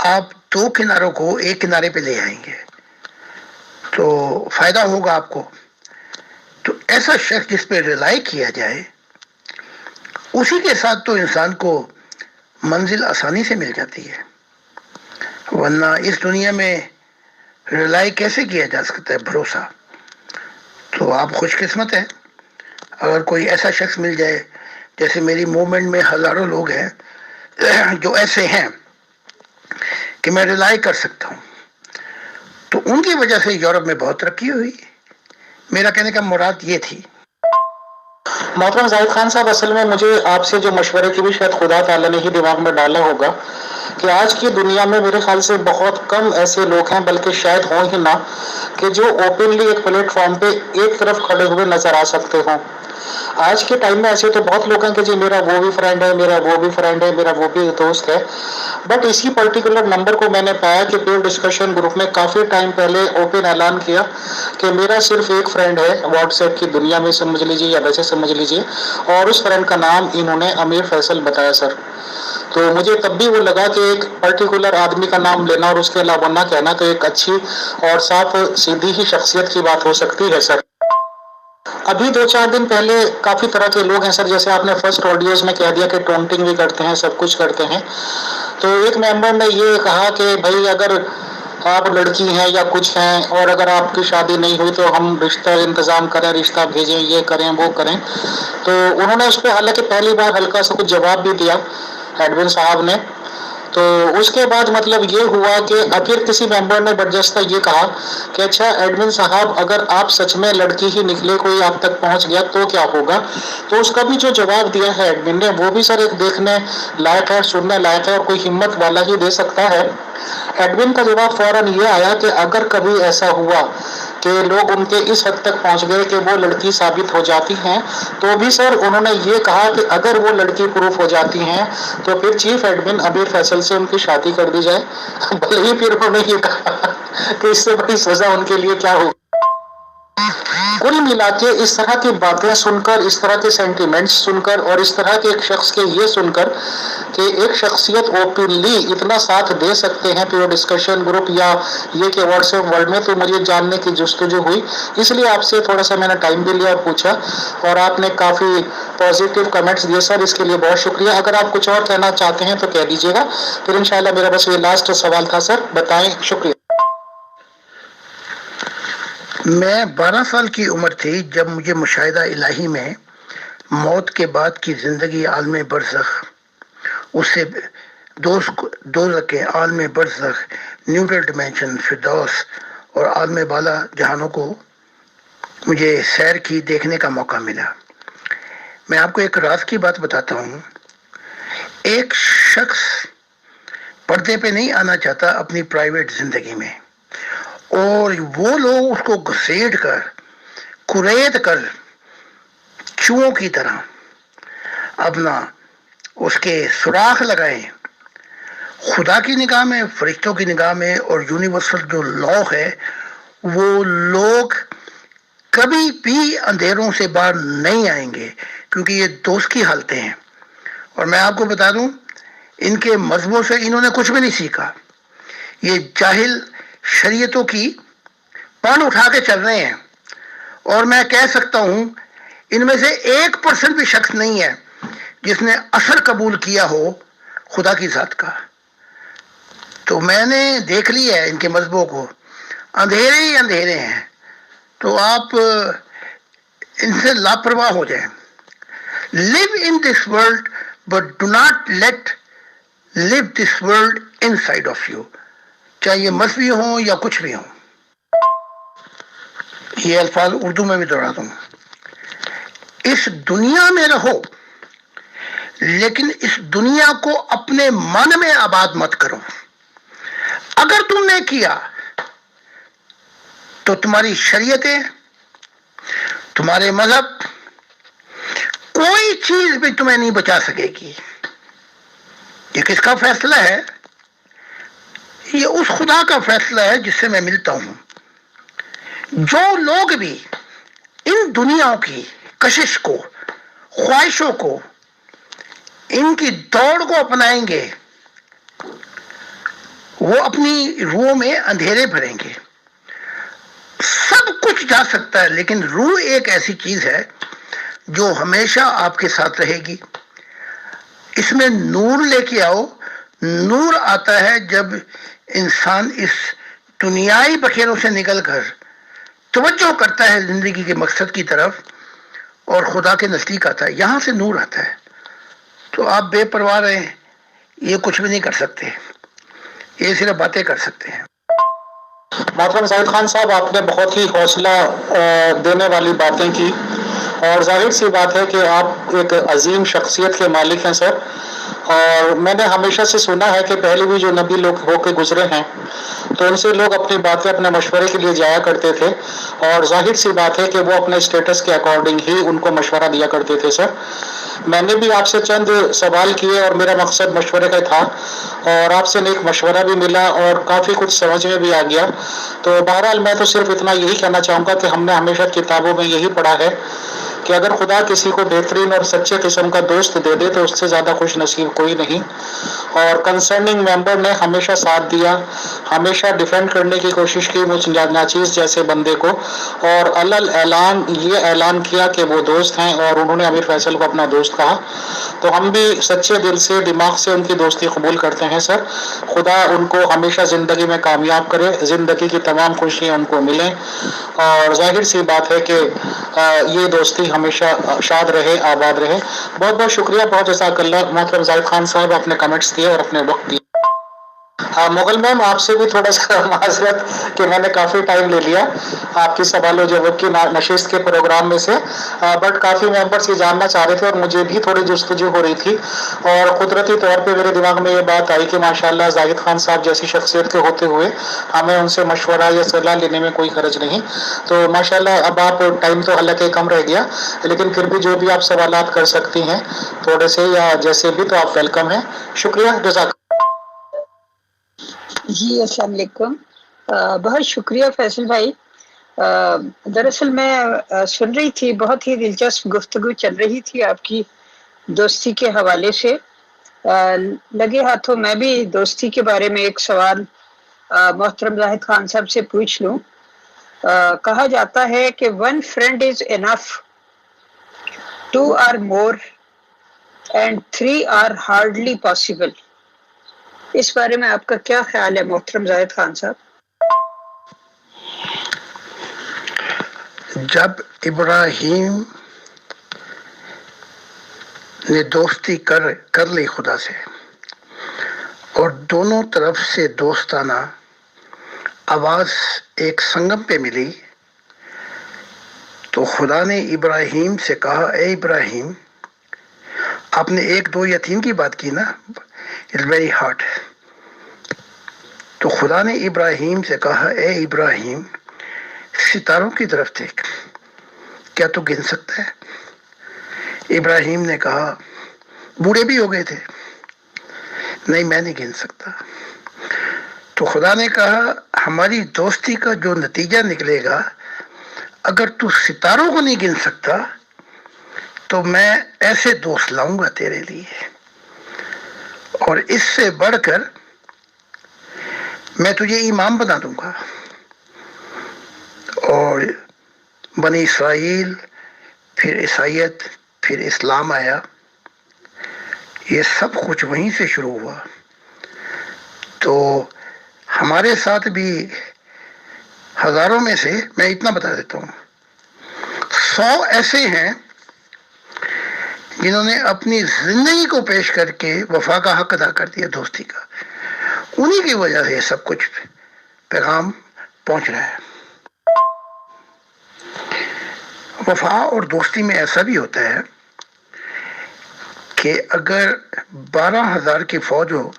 آپ 2 کناروں کو ایک کنارے پہ لے آئیں گے تو فائدہ ہوگا آپ کو۔ تو ایسا شخص جس پہ ریلائی کیا جائے، اسی کے ساتھ تو انسان کو منزل آسانی سے مل جاتی ہے، ورنہ اس دنیا میں ریلائی کیسے کیا جا سکتا ہے؟ بھروسہ۔ تو آپ خوش قسمت ہیں اگر کوئی ایسا شخص مل جائے، جیسے میری موومنٹ میں ہزاروں لوگ ہیں جو ایسے ہیں کہ میں ریلائی کر سکتا ہوں، تو ان کی وجہ سے یورپ میں بہت ترقی ہوئی۔ میرا کہنے کا مراد یہ تھی۔ محترم زاہد خان صاحب، اصل میں مجھے آپ سے جو مشورے کی بھی شاید خدا تعالیٰ نے ہی دماغ میں ڈالا ہوگا کہ آج کی دنیا میں میرے خیال سے بہت کم ایسے لوگ ہیں، بلکہ شاید ہوں ہی نہ، کہ جو اوپنلی ایک پلیٹ فارم پہ ایک طرف کھڑے ہوئے نظر آ سکتے ہوں۔ آج کے ٹائم میں ایسے تو بہت لوگ ہیں کہ جی میرا وہ بھی فرینڈ ہے، میرا وہ بھی فرینڈ ہے، میرا وہ بھی دوست ہے، بٹ اسی پرٹیکولر نمبر کو میں نے پایا کہ پیئر ڈسکشن گروپ میں کافی ٹائم پہلے اوپن اعلان کیا کہ میرا صرف ایک فرینڈ ہے واٹس ایپ کی دنیا میں، سمجھ لیجیے یا ویسے سمجھ لیجیے، اور اس فرینڈ کا نام انہوں نے امیر فیصل بتایا سر۔ تو مجھے تب بھی وہ لگا کہ ایک پرٹیکولر آدمی کا نام لینا اور اس کے علاوہ نہ کہنا تو ایک اچھی اور صاف سیدھی ہی شخصیت کی بات ہو سکتی ہے سر۔ ابھی 2-4 دن پہلے کافی طرح کے لوگ ہیں سر، جیسے آپ نے فرسٹ آڈیوز میں کہہ دیا کہ ٹونٹنگ بھی کرتے ہیں، سب کچھ کرتے ہیں، تو ایک ممبر نے یہ کہا کہ بھائی اگر آپ لڑکی ہیں یا کچھ ہیں اور اگر آپ کی شادی نہیں ہوئی تو ہم رشتہ انتظام کریں، رشتہ بھیجیں، یہ کریں وہ کریں۔ تو انہوں نے اس پہ حالانکہ پہلی بار ہلکا سا کچھ جواب بھی دیا ایڈمن صاحب نے، تو اس کے بعد مطلب یہ ہوا کہ پھر کسی ممبر نے برجستہ یہ کہا کہ اچھا ایڈمن صاحب اگر آپ سچ میں لڑکی ہی نکلے کوئی آپ تک پہنچ گیا تو کیا ہوگا؟ تو اس کا بھی جو جواب دیا ہے ایڈمن نے وہ بھی سر ایک دیکھنے لائق ہے، سننے لائق ہے، اور کوئی ہمت والا ہی دے سکتا ہے۔ ایڈمن کا جواب فوراً یہ آیا کہ اگر کبھی ایسا ہوا کہ لوگ ان کے اس حد تک پہنچ گئے کہ وہ لڑکی ثابت ہو جاتی ہیں، تو بھی سر انہوں نے یہ کہا کہ اگر وہ لڑکی پروف ہو جاتی ہیں تو پھر چیف ایڈمن امیر فیصل سے ان کی شادی کر دی جائے، بھلے ہی پھر انہوں نے یہ کہا کہ اس سے بڑی سزا ان کے لیے کیا ہو۔ کل ملا کے اس طرح کی باتیں سن کر، اس طرح کے سینٹیمنٹس سن کر، اور اس طرح کے ایک شخص کے یہ سن کر کہ ایک شخصیت اوپنلی اتنا ساتھ دے سکتے ہیں پیو ڈسکشن گروپ یا یہ کہ واٹس ایپ ورلڈ میں، تو مجھے جاننے کی جستجو ہوئی، اس لیے آپ سے تھوڑا سا میں نے ٹائم بھی لیا اور پوچھا، اور آپ نے کافی پازیٹیو کمنٹس دیے سر، اس کے لیے بہت شکریہ۔ اگر آپ کچھ اور کہنا چاہتے ہیں تو کہہ دیجیے گا، پھر انشاءاللہ میرا بس یہ لاسٹ سوال تھا سر، بتائیں۔ شکریہ۔ میں 12 سال کی عمر تھی جب مجھے مشاہدہ الہی میں موت کے بعد کی زندگی عالم برزخ، اس سے دوزخ کے عالم برزخ، نیوٹرل ڈیمینشن، فردوس اور عالم بالا جہانوں کو مجھے سیر کی دیکھنے کا موقع ملا۔ میں آپ کو ایک راز کی بات بتاتا ہوں۔ ایک شخص پردے پہ نہیں آنا چاہتا اپنی پرائیویٹ زندگی میں، اور وہ لوگ اس کو گھسیٹ کر، کریت کر، چوہوں کی طرح اپنا اس کے سوراخ لگائیں۔ خدا کی نگاہ میں، فرشتوں کی نگاہ میں، اور یونیورسل جو لا ہے، وہ لوگ کبھی بھی اندھیروں سے باہر نہیں آئیں گے، کیونکہ یہ دوست کی حالتیں ہیں۔ اور میں آپ کو بتا دوں، ان کے مذہبوں سے انہوں نے کچھ بھی نہیں سیکھا۔ یہ جاہل شریعتوں کی پان اٹھا کے چل رہے ہیں، اور میں کہہ سکتا ہوں ان میں سے 1% بھی شخص نہیں ہے جس نے اثر قبول کیا ہو خدا کی ذات کا۔ تو میں نے دیکھ لیا ہے ان کے مذہبوں کو، اندھیرے ہی اندھیرے ہیں، تو آپ ان سے لاپرواہ ہو جائیں۔ live in this world but do not let live this world inside of you، چاہے یہ مذہبی ہوں یا کچھ بھی ہوں۔ یہ الفاظ اردو میں بھی دوہرا دوں، اس دنیا میں رہو لیکن اس دنیا کو اپنے من میں آباد مت کرو۔ اگر تم نے کیا تو تمہاری شریعتیں، تمہارے مذہب، کوئی چیز بھی تمہیں نہیں بچا سکے گی۔ یہ کس کا فیصلہ ہے؟ یہ اس خدا کا فیصلہ ہے جس سے میں ملتا ہوں۔ جو لوگ بھی ان دنیا کی کشش کو، خواہشوں کو، ان کی دوڑ کو اپنائیں گے، وہ اپنی روح میں اندھیرے بھریں گے۔ سب کچھ جا سکتا ہے، لیکن روح ایک ایسی چیز ہے جو ہمیشہ آپ کے ساتھ رہے گی۔ اس میں نور لے کے آؤ۔ نور آتا ہے جب انسان اس دنیائی بکھیروں سے نکل کر توجہ کرتا ہے زندگی کے مقصد کی طرف اور خدا کے نزدیک آتا ہے، یہاں سے نور آتا ہے۔ تو آپ بے پرواہ رہیں، یہ کچھ بھی نہیں کر سکتے، یہ صرف باتیں کر سکتے ہیں۔ محترم زاہد خان صاحب، آپ نے بہت ہی حوصلہ دینے والی باتیں کی، اور ظاہر سی بات ہے کہ آپ ایک عظیم شخصیت کے مالک ہیں سر، اور میں نے ہمیشہ سے سنا ہے کہ پہلے بھی جو نبی لوگ ہو کے گزرے ہیں تو ان سے لوگ اپنی باتیں اپنے مشورے کے لیے جایا کرتے تھے، اور ظاہر سی بات ہے کہ وہ اپنے اسٹیٹس کے اکارڈنگ ہی ان کو مشورہ دیا کرتے تھے سر۔ میں نے بھی آپ سے چند سوال کیے اور میرا مقصد مشورے کا تھا، اور آپ سے نیک مشورہ بھی ملا اور کافی کچھ سمجھ میں بھی آ گیا۔ تو بہرحال میں تو صرف اتنا یہی کہنا چاہوں گا کہ ہم نے ہمیشہ کتابوں میں یہی پڑھا ہے کہ اگر خدا کسی کو بہترین اور سچے قسم کا دوست دے دے تو اس سے زیادہ خوش نصیب کوئی نہیں، اور کنسرننگ ممبر نے ہمیشہ ساتھ دیا، ہمیشہ ڈیفینڈ کرنے کی کوشش کی مجھ ناچیز جیسے بندے کو، اور علل اعلان یہ اعلان کیا کہ وہ دوست ہیں، اور انہوں نے امیر فیصل کو اپنا دوست کہا۔ تو ہم بھی سچے دل سے، دماغ سے ان کی دوستی قبول کرتے ہیں سر۔ خدا ان کو ہمیشہ زندگی میں کامیاب کرے، زندگی کی تمام خوشیاں ان کو ملیں، اور ظاہر سی بات ہے کہ یہ دوستی ہمیشہ شاد رہے، آباد رہے۔ بہت بہت شکریہ، بہت جزاک اللہ محترم زاہد خان صاحب، آپ نے کمنٹس دیے اور اپنے وقت دیے۔ مغل میم آپ سے بھی تھوڑا سا معذرت کہ میں نے کافی ٹائم لے لیا آپ کی سوال و جواب کی نشست کے پروگرام میں سے، بٹ کافی ممبرس یہ جاننا چاہ رہے تھے اور مجھے بھی تھوڑی جستجو ہو رہی تھی، اور قدرتی طور پہ میرے دماغ میں یہ بات آئی کہ ماشاءاللہ زاہد خان صاحب جیسی شخصیت کے ہوتے ہوئے ہمیں ان سے مشورہ یا صلاح لینے میں کوئی حرج نہیں. تو ماشاءاللہ اب آپ ٹائم تو حالانکہ کم رہ گیا، لیکن پھر بھی جو بھی آپ سوالات کر سکتی ہیں تھوڑے سے یا جیسے بھی، تو آپ ویلکم ہیں. شکریہ. جزاک. جی السلام علیکم. بہت شکریہ فیصل بھائی. دراصل میں سن رہی تھی، بہت ہی دلچسپ گفتگو چل رہی تھی آپ کی دوستی کے حوالے سے. لگے ہاتھوں میں بھی دوستی کے بارے میں ایک سوال محترم زاہد خان صاحب سے پوچھ لوں. کہا جاتا ہے کہ one friend is enough, two are more and three are hardly possible. اس بارے میں آپ کا کیا خیال ہے محترم زاہد خان صاحب؟ جب ابراہیم نے دوستی کر لی خدا سے اور دونوں طرف سے دوستانہ آواز ایک سنگم پہ ملی، تو خدا نے ابراہیم سے کہا، اے ابراہیم، آپ نے 1 2 یا 3 کی بات کی نا، اٹس ویری ہارڈ. تو خدا نے ابراہیم سے کہا، اے ابراہیم، ستاروں کی طرف دیکھ، کیا تو گن سکتا ہے؟ ابراہیم نے کہا، بوڑھے بھی ہو گئے تھے، نہیں میں نہیں گن سکتا. تو خدا نے کہا، ہماری دوستی کا جو نتیجہ نکلے گا، اگر تو ستاروں کو نہیں گن سکتا تو میں ایسے دوست لاؤں گا تیرے لیے، اور اس سے بڑھ کر میں تجھے امام بنا دوں گا. اور بنی اسرائیل، پھر عیسائیت، پھر اسلام آیا. یہ سب کچھ وہیں سے شروع ہوا. تو ہمارے ساتھ بھی ہزاروں میں سے میں اتنا بتا دیتا ہوں، 100 ایسے ہیں جنہوں نے اپنی زندگی کو پیش کر کے وفا کا حق ادا کر دیا، دوستی کا. انہی کی وجہ سے یہ سب کچھ پیغام پہنچ رہا ہے. وفا اور دوستی میں ایسا بھی ہوتا ہے کہ اگر 12,000 کی فوج ہو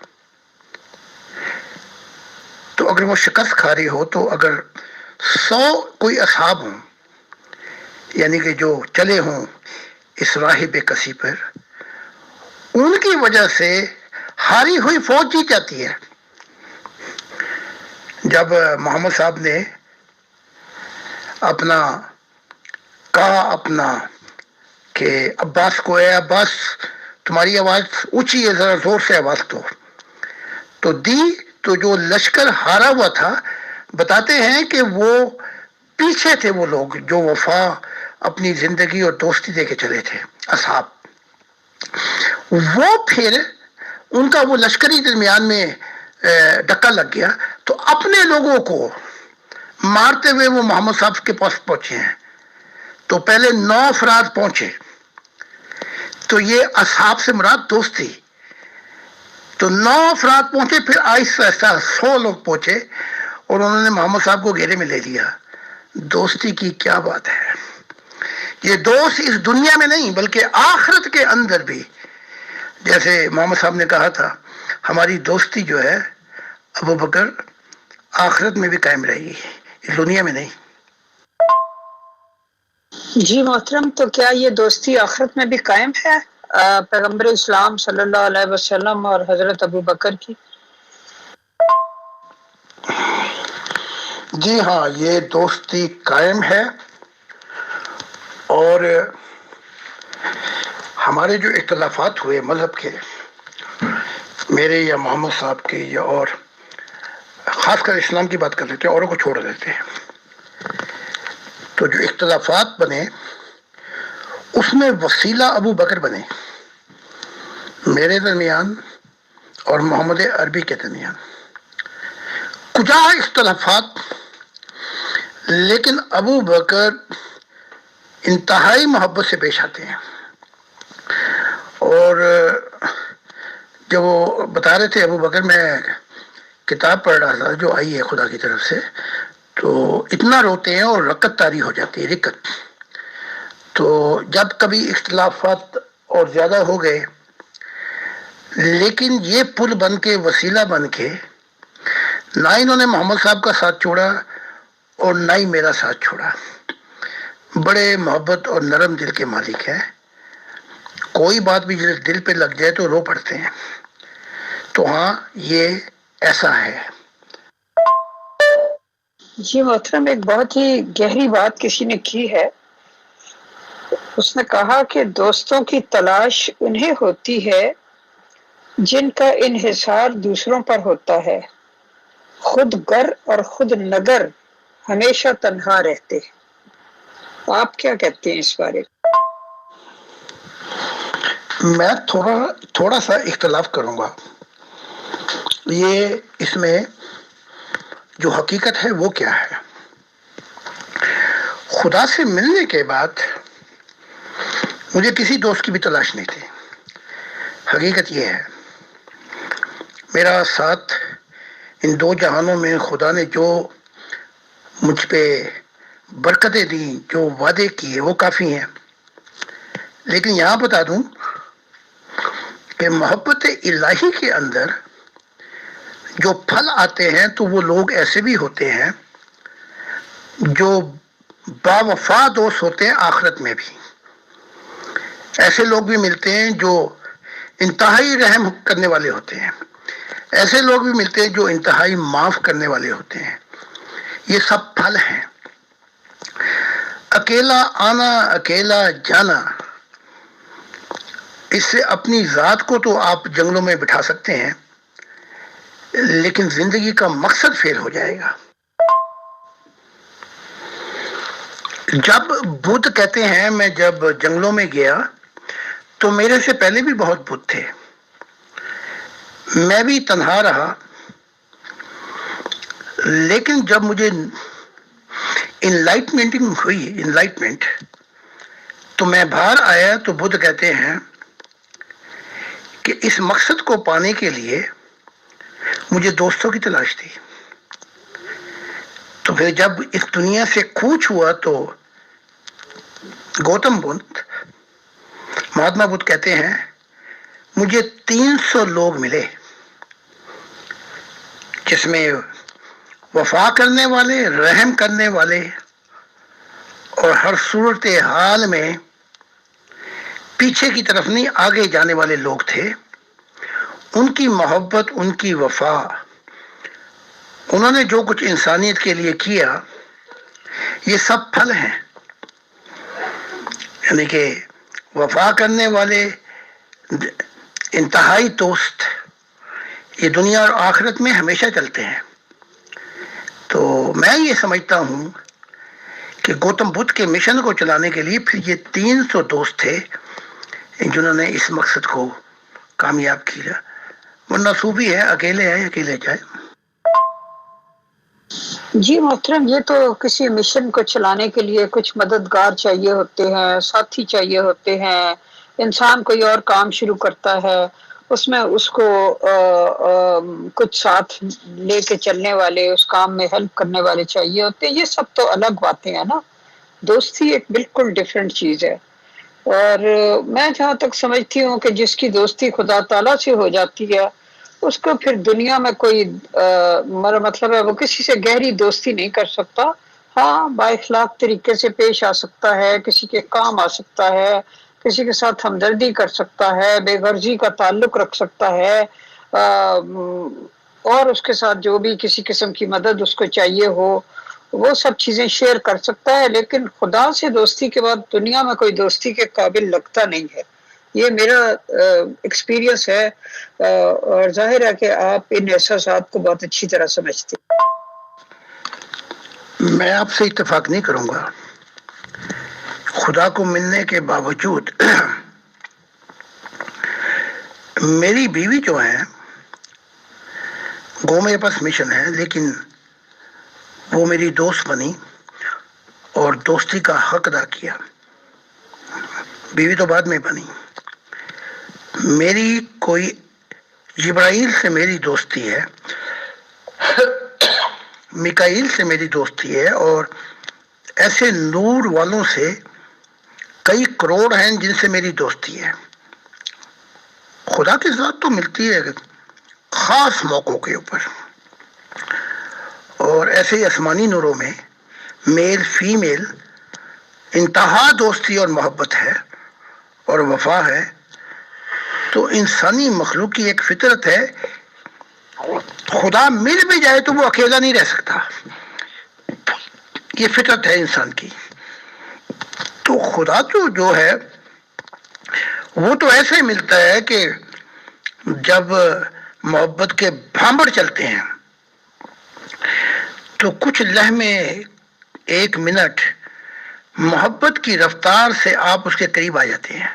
تو اگر وہ شکست کھا رہی ہو، تو اگر 100 کوئی اصحاب ہوں، یعنی کہ جو چلے ہوں اس راہ بے کسی پر، ان کی وجہ سے ہاری ہوئی فوج جیت جاتی ہے. جب محمد صاحب نے کہا کہ عباس کو، اے عباس تمہاری آواز اونچی ہے، ذرا زور سے آواز دو، تو دی. تو جو لشکر ہارا ہوا تھا، بتاتے ہیں کہ وہ پیچھے تھے، وہ لوگ جو وفا اپنی زندگی اور دوستی دے کے چلے تھے، اصحاب. وہ پھر ان کا وہ لشکری درمیان میں ڈکا لگ گیا، تو اپنے لوگوں کو مارتے ہوئے وہ محمد صاحب کے پاس پہنچے ہیں. تو پہلے 9 افراد پہنچے، تو یہ اصحاب سے مراد دوست تھی. تو 9 افراد پہنچے، پھر آہستہ آہستہ 100 لوگ پہنچے اور انہوں نے محمد صاحب کو گھیرے میں لے لیا. دوستی کی کیا بات ہے! یہ دوست اس دنیا میں نہیں بلکہ آخرت کے اندر بھی، جیسے محمد صاحب نے کہا تھا، ہماری دوستی جو ہے ابو بکر آخرت میں بھی قائم رہے گی، اس دنیا میں نہیں. جی محترم، تو کیا یہ دوستی آخرت میں بھی قائم ہے پیغمبر اسلام صلی اللہ علیہ وسلم اور حضرت ابو بکر کی؟ جی ہاں، یہ دوستی قائم ہے. اور ہمارے جو اختلافات ہوئے مذہب کے، میرے یا محمد صاحب کے، یا اور خاص کر اسلام کی بات کر لیتے ہیں، اوروں کو چھوڑ دیتے ہیں، تو جو اختلافات بنے اس میں وسیلہ ابو بکر بنے، میرے درمیان اور محمد عربی کے درمیان کجا اختلافات، لیکن ابو بکر انتہائی محبت سے پیش آتے ہیں. اور جب وہ بتا رہے تھے ابو بکر، میں کتاب پڑھ رہا تھا جو آئی ہے خدا کی طرف سے، تو اتنا روتے ہیں اور رکت طاری ہو جاتی ہے، رکت. تو جب کبھی اختلافات اور زیادہ ہو گئے، لیکن یہ پل بن کے، وسیلہ بن کے، نہ انہوں نے محمد صاحب کا ساتھ چھوڑا اور نہ ہی میرا ساتھ چھوڑا. بڑے محبت اور نرم دل کے مالک ہیں. کوئی بات بھی دل پہ لگ جائے تو رو پڑتے ہیں. تو ہاں، یہ ایسا ہے. جی محترم، ایک بہت ہی گہری بات کسی نے کی ہے. اس نے کہا کہ دوستوں کی تلاش انہیں ہوتی ہے جن کا انحصار دوسروں پر ہوتا ہے، خود گر اور خود نگر ہمیشہ تنہا رہتے. آپ کیا کہتے ہیں اس بارے؟ میں تھوڑا سا اختلاف کروں گا. یہ اس میں جو حقیقت ہے وہ کیا ہے؟ خدا سے ملنے کے بعد مجھے کسی دوست کی بھی تلاش نہیں تھی. حقیقت یہ ہے، میرا ساتھ ان دو جہانوں میں خدا نے جو مجھ پہ برکتیں دی، جو وعدے کیے، وہ کافی ہیں. لیکن یہاں بتا دوں کہ محبت الہی کے اندر جو پھل آتے ہیں تو وہ لوگ ایسے بھی ہوتے ہیں جو با وفا دوست ہوتے ہیں آخرت میں بھی. ایسے لوگ بھی ملتے ہیں جو انتہائی رحم کرنے والے ہوتے ہیں. ایسے لوگ بھی ملتے ہیں جو انتہائی معاف کرنے والے ہوتے ہیں. یہ سب پھل ہیں. اکیلا آنا، اکیلا جانا، اس سے اپنی ذات کو تو آپ جنگلوں میں بٹھا سکتے ہیں، لیکن زندگی کا مقصد فیل ہو جائے گا. جب بدھ کہتے ہیں، میں جب جنگلوں میں گیا تو میرے سے پہلے بھی بہت بدھ تھے، میں بھی تنہا رہا. لیکن جب مجھے انلائٹمنٹ ہوئی، تو میں باہر آیا تو بدھ کہتے ہیں کہ اس مقصد کو پانے کے لیے مجھے دوستوں کی تلاش تھی. تو پھر جب اس دنیا سے کوچ ہوا تو گوتم بدھ، مہاتما بدھ کہتے ہیں مجھے 300 لوگ ملے جس میں وفا کرنے والے، رحم کرنے والے اور ہر صورت حال میں پیچھے کی طرف نہیں آگے جانے والے لوگ تھے. ان کی محبت، ان کی وفا، انہوں نے جو کچھ انسانیت کے لیے کیا، یہ سب پھل ہیں. یعنی کہ وفا کرنے والے انتہائی دوست یہ دنیا اور آخرت میں ہمیشہ چلتے ہیں. تو میں یہ سمجھتا ہوں کہ گوتم بدھ کے مشن کو چلانے کے لیے پھر یہ 300 دوست تھے جنہوں نے اس مقصد کو کامیاب کیا. ورنہ صوفی ہے، اکیلے ہیں، اکیلے جائے. جی محترم، یہ تو کسی مشن کو چلانے کے لیے کچھ مددگار چاہیے ہوتے ہیں، ساتھی چاہیے ہوتے ہیں. انسان کوئی اور کام شروع کرتا ہے، اس میں اس کو کچھ ساتھ لے کے چلنے والے، اس کام میں ہیلپ کرنے والے چاہیے ہوتے ہیں. یہ سب تو الگ باتیں ہیں نا. دوستی ایک بالکل ڈیفرنٹ چیز ہے. اور میں جہاں تک سمجھتی ہوں کہ جس کی دوستی خدا تعالیٰ سے ہو جاتی ہے، اس کو پھر دنیا میں کوئی مطلب ہے وہ کسی سے گہری دوستی نہیں کر سکتا. ہاں، با اخلاق طریقے سے پیش آ سکتا ہے، کسی کے کام آ سکتا ہے، کسی کے ساتھ ہمدردی کر سکتا ہے، بے غرضی کا تعلق رکھ سکتا ہے، اور اس کے ساتھ جو بھی کسی قسم کی مدد اس کو چاہیے ہو وہ سب چیزیں شیئر کر سکتا ہے. لیکن خدا سے دوستی کے بعد دنیا میں کوئی دوستی کے قابل لگتا نہیں ہے. یہ میرا ایکسپیرینس ہے، اور ظاہر ہے کہ آپ ان احساسات کو بہت اچھی طرح سمجھتے ہیں. میں آپ سے اتفاق نہیں کروں گا. خدا کو ملنے کے باوجود میری بیوی جو ہے وہ میرے پاس مشن ہے، لیکن وہ میری دوست بنی اور دوستی کا حق ادا کیا. بیوی تو بعد میں بنی. میری کوئی جبرائیل سے میری دوستی ہے میکائیل سے میری دوستی ہے، اور ایسے نور والوں سے کئی کروڑ ہیں جن سے میری دوستی ہے۔ خدا کے ساتھ تو ملتی ہے خاص موقعوں کے اوپر، اور ایسے ہی آسمانی نوروں میں میل فیمیل انتہا دوستی اور محبت ہے اور وفا ہے۔ تو انسانی مخلوق کی ایک فطرت ہے، خدا مل بھی جائے تو وہ اکیلا نہیں رہ سکتا، یہ فطرت ہے انسان کی۔ تو خدا تو جو ہے وہ تو ایسے ملتا ہے کہ جب محبت کے بھانبڑ چلتے ہیں تو کچھ لمحے، ایک منٹ محبت کی رفتار سے آپ اس کے قریب آ جاتے ہیں،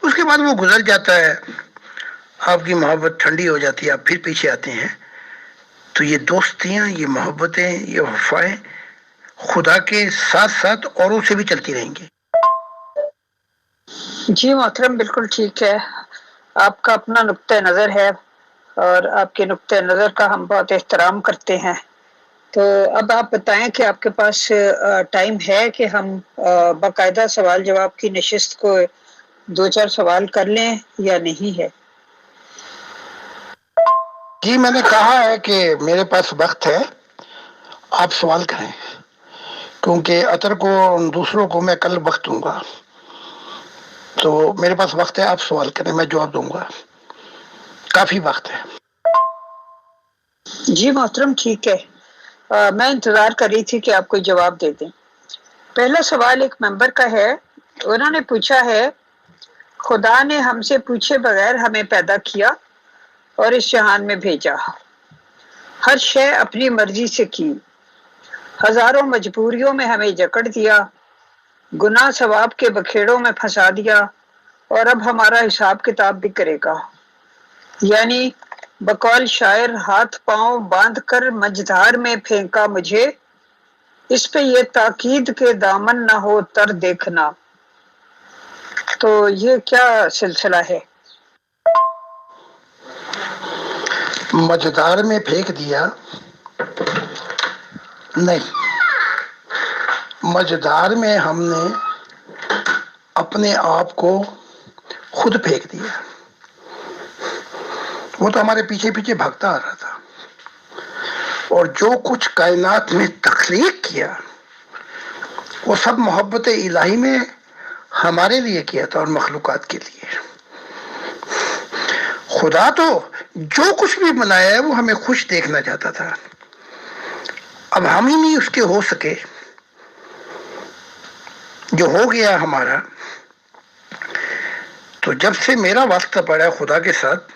اس کے بعد وہ گزر جاتا ہے، آپ کی محبت ٹھنڈی ہو جاتی ہے، آپ پھر پیچھے آتے ہیں۔ تو یہ دوستیاں، یہ محبتیں، یہ وفائیں خدا کے ساتھ ساتھ اوروں سے بھی چلتی رہیں گی۔ جی محترم، بالکل ٹھیک ہے، آپ کا اپنا نقطہ نظر ہے اور آپ کے نقطہ نظر کا ہم بہت احترام کرتے ہیں۔ تو اب آپ بتائیں کہ آپ کے پاس ٹائم ہے کہ ہم باقاعدہ سوال جواب کی نشست کو 2-4 سوال کر لیں یا نہیں ہے؟ جی میں نے کہا ہے کہ میرے پاس وقت ہے، آپ سوال کریں، کیونکہ اطہر کو دوسروں کو میں کل وقت دوں گا، تو میرے پاس وقت ہے، آپ سوال کریں، میں جواب دوں گا، کافی وقت ہے۔ جی محترم ٹھیک ہے، میں انتظار کر رہی تھی کہ آپ کوئی جواب دے دیں۔ پہلا سوال ایک ممبر کا ہے، انہوں نے پوچھا ہے، خدا نے ہم سے پوچھے بغیر ہمیں پیدا کیا اور اس جہان میں بھیجا، ہر شے اپنی مرضی سے کی، ہزاروں مجبوریوں میں ہمیں جکڑ دیا، گناہ ثواب کے بکھیڑوں میں پھنسا دیا، اور اب ہمارا حساب کتاب بھی کرے گا۔ یعنی بقول شاعر، ہاتھ پاؤں باندھ کر مجدھار میں پھینکا مجھے، اس پہ یہ تاکید کے دامن نہ ہو تر دیکھنا۔ تو یہ کیا سلسلہ ہے؟ مجدار میں پھینک دیا نہیں، مجدار میں ہم نے اپنے آپ کو خود پھینک دیا، وہ تو ہمارے پیچھے پیچھے بھاگتا آ رہا تھا، اور جو کچھ کائنات میں تخلیق کیا وہ سب محبت الہی میں ہمارے لیے کیا تھا اور مخلوقات کے لیے۔ خدا تو جو کچھ بھی بنایا ہے وہ ہمیں خوش دیکھنا چاہتا تھا، اب ہم ہی نہیں اس کے ہو سکے، جو ہو گیا ہمارا۔ تو جب سے میرا واسطہ پڑا ہے خدا کے ساتھ،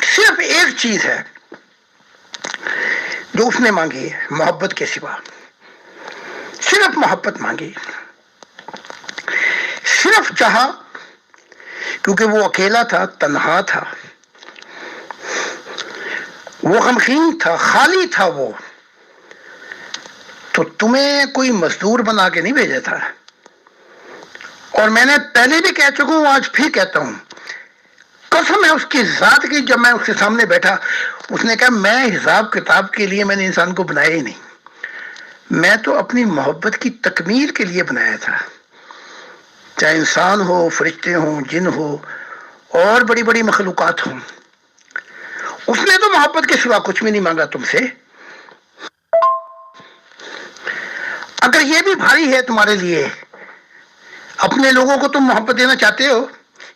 صرف ایک چیز ہے جو اس نے مانگی ہے، محبت کے سوا صرف محبت مانگی، صرف چاہا، کیونکہ وہ اکیلا تھا، تنہا تھا، وہ غمگین تھا، خالی تھا وہ، تو تمہیں کوئی مزدور بنا کے نہیں بھیجا تھا۔ اور میں نے پہلے بھی کہہ چکا ہوں، آج پھر کہتا ہوں، قسم ہے اس کی ذات کی، جب میں اس کے سامنے بیٹھا، اس نے کہا میں حساب کتاب کے لیے میں نے انسان کو بنایا ہی نہیں، میں تو اپنی محبت کی تکمیل کے لیے بنایا تھا، چاہے انسان ہو، فرشتے ہوں، جن ہو، اور بڑی بڑی مخلوقات ہوں۔ اس نے تو محبت کے سوا کچھ بھی نہیں مانگا تم سے۔ اگر یہ بھی بھاری ہے تمہارے لیے، اپنے لوگوں کو تم محبت دینا چاہتے ہو،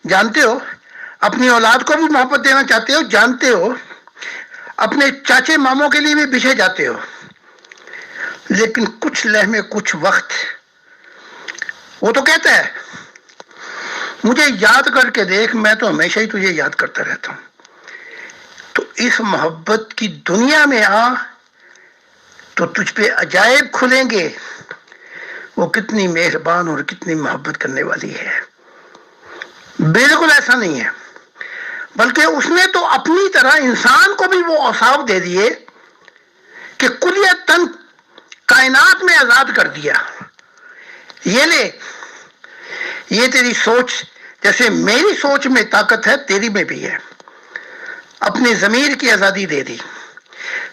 جانتے ہو، اپنی اولاد کو بھی محبت دینا چاہتے ہو، جانتے ہو، اپنے چاچے ماموں کے لیے بھی بچھے جاتے ہو، لیکن کچھ لمحے، کچھ وقت، وہ تو کہتا ہے مجھے یاد کر کے دیکھ، میں تو ہمیشہ ہی تجھے یاد کرتا رہتا ہوں۔ تو اس محبت کی دنیا میں آ تو تجھ پہ عجائب کھلیں گے، وہ کتنی مہربان اور کتنی محبت کرنے والی ہے۔ بالکل ایسا نہیں ہے، بلکہ اس نے تو اپنی طرح انسان کو بھی وہ اوصاف دے دیے کہ کلیتاً کائنات میں آزاد کر دیا، یہ لے، یہ تیری سوچ، جیسے میری سوچ میں طاقت ہے تیری میں بھی ہے، اپنی ضمیر کی آزادی دے دی،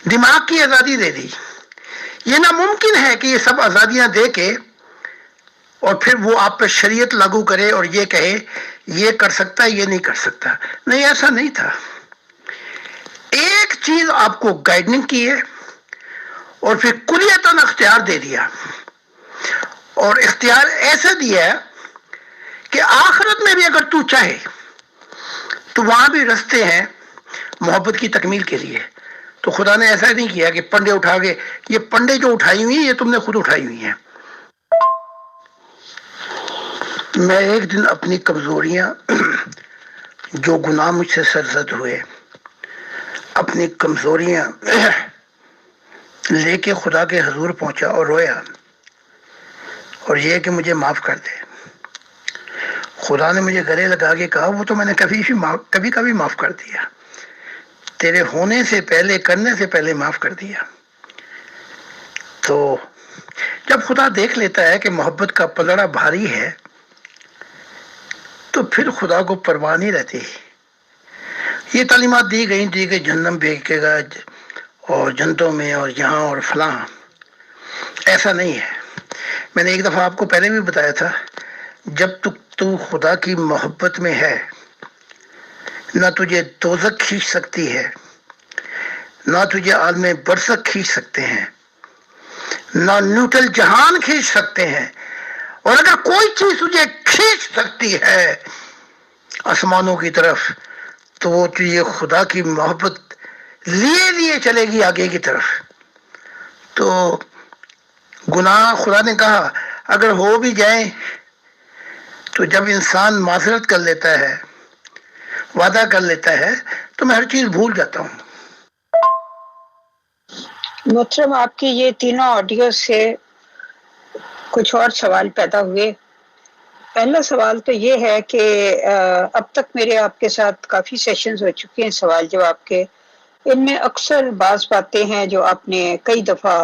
دماغ کی آزادی دے دی. یہ ناممکن ہے کہ یہ سب آزادیاں دے کے اور پھر وہ آپ پہ شریعت لاگو کرے اور یہ کہے یہ کر سکتا ہے یہ نہیں کر سکتا. نہیں، ایسا نہیں تھا. ایک چیز آپ کو گائیڈنگ کی ہے اور پھر کلیتاً اختیار دے دیا، اور اختیار ایسا دیا ہے کہ آخرت میں بھی اگر تو چاہے تو وہاں بھی رستے ہیں محبت کی تکمیل کے لیے. تو خدا نے ایسا نہیں کیا کہ پنڈے اٹھا کے، یہ پنڈے جو اٹھائی ہوئی ہیں یہ تم نے خود اٹھائی ہوئی ہیں. میں ایک دن اپنی کمزوریاں جو گناہ مجھ سے سرزد ہوئے، اپنی کمزوریاں لے کے خدا کے حضور پہنچا اور رویا، اور یہ کہ مجھے معاف کر دے. خدا نے مجھے گلے لگا کے کہا وہ تو میں نے کبھی معاف کر دیا، تیرے ہونے سے پہلے، کرنے سے پہلے معاف کر دیا. تو جب خدا دیکھ لیتا ہے کہ محبت کا پلڑا بھاری ہے تو پھر خدا کو پرواہ نہیں رہتی. یہ تعلیمات دی گئی جہنم بھیگے گا اور جنتوں میں اور یہاں اور فلاں، ایسا نہیں ہے. میں نے ایک دفعہ آپ کو پہلے بھی بتایا تھا، جب تو خدا کی محبت میں ہے، نہ تجھے دوزخ کھینچ سکتی ہے، نہ تجھے عالم برزخ کھینچ سکتے ہیں، نہ نیوٹل جہان کھینچ سکتے ہیں. اور اگر کوئی چیز تجھے کھینچ سکتی ہے آسمانوں کی طرف تو وہ تجھے خدا کی محبت لیے چلے گی آگے کی طرف. تو گناہ، خدا نے کہا اگر ہو بھی جائیں تو جب انسان معذرت کر لیتا ہے، وعدہ کر لیتا ہے، تو میں ہر چیز بھول جاتا ہوں. محترم، آپ کی یہ تینوں آڈیو سے کچھ اور سوال پیدا ہوئے. پہلا سوال تو یہ ہے کہ اب تک میرے آپ کے ساتھ کافی سیشنز ہو چکے ہیں سوال جواب کے، ان میں اکثر بعض باتیں ہیں جو آپ نے کئی دفعہ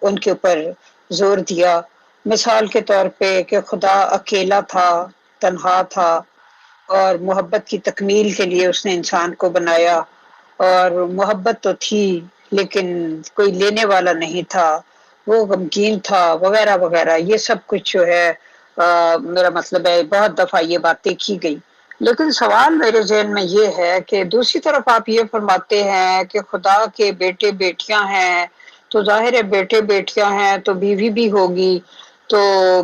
ان کے اوپر زور دیا. مثال کے طور پہ کہ خدا اکیلا تھا، تنہا تھا، اور محبت کی تکمیل کے لیے اس نے انسان کو بنایا، اور محبت تو تھی لیکن کوئی لینے والا نہیں تھا، وہ غمگین تھا، وغیرہ وغیرہ. یہ سب کچھ جو ہے میرا مطلب ہے بہت دفعہ یہ باتیں کی گئی. لیکن سوال میرے ذہن میں یہ ہے کہ دوسری طرف آپ یہ فرماتے ہیں کہ خدا کے بیٹے بیٹیاں ہیں، تو ظاہر ہے بیٹے بیٹیاں ہیں تو بیوی بھی ہوگی، تو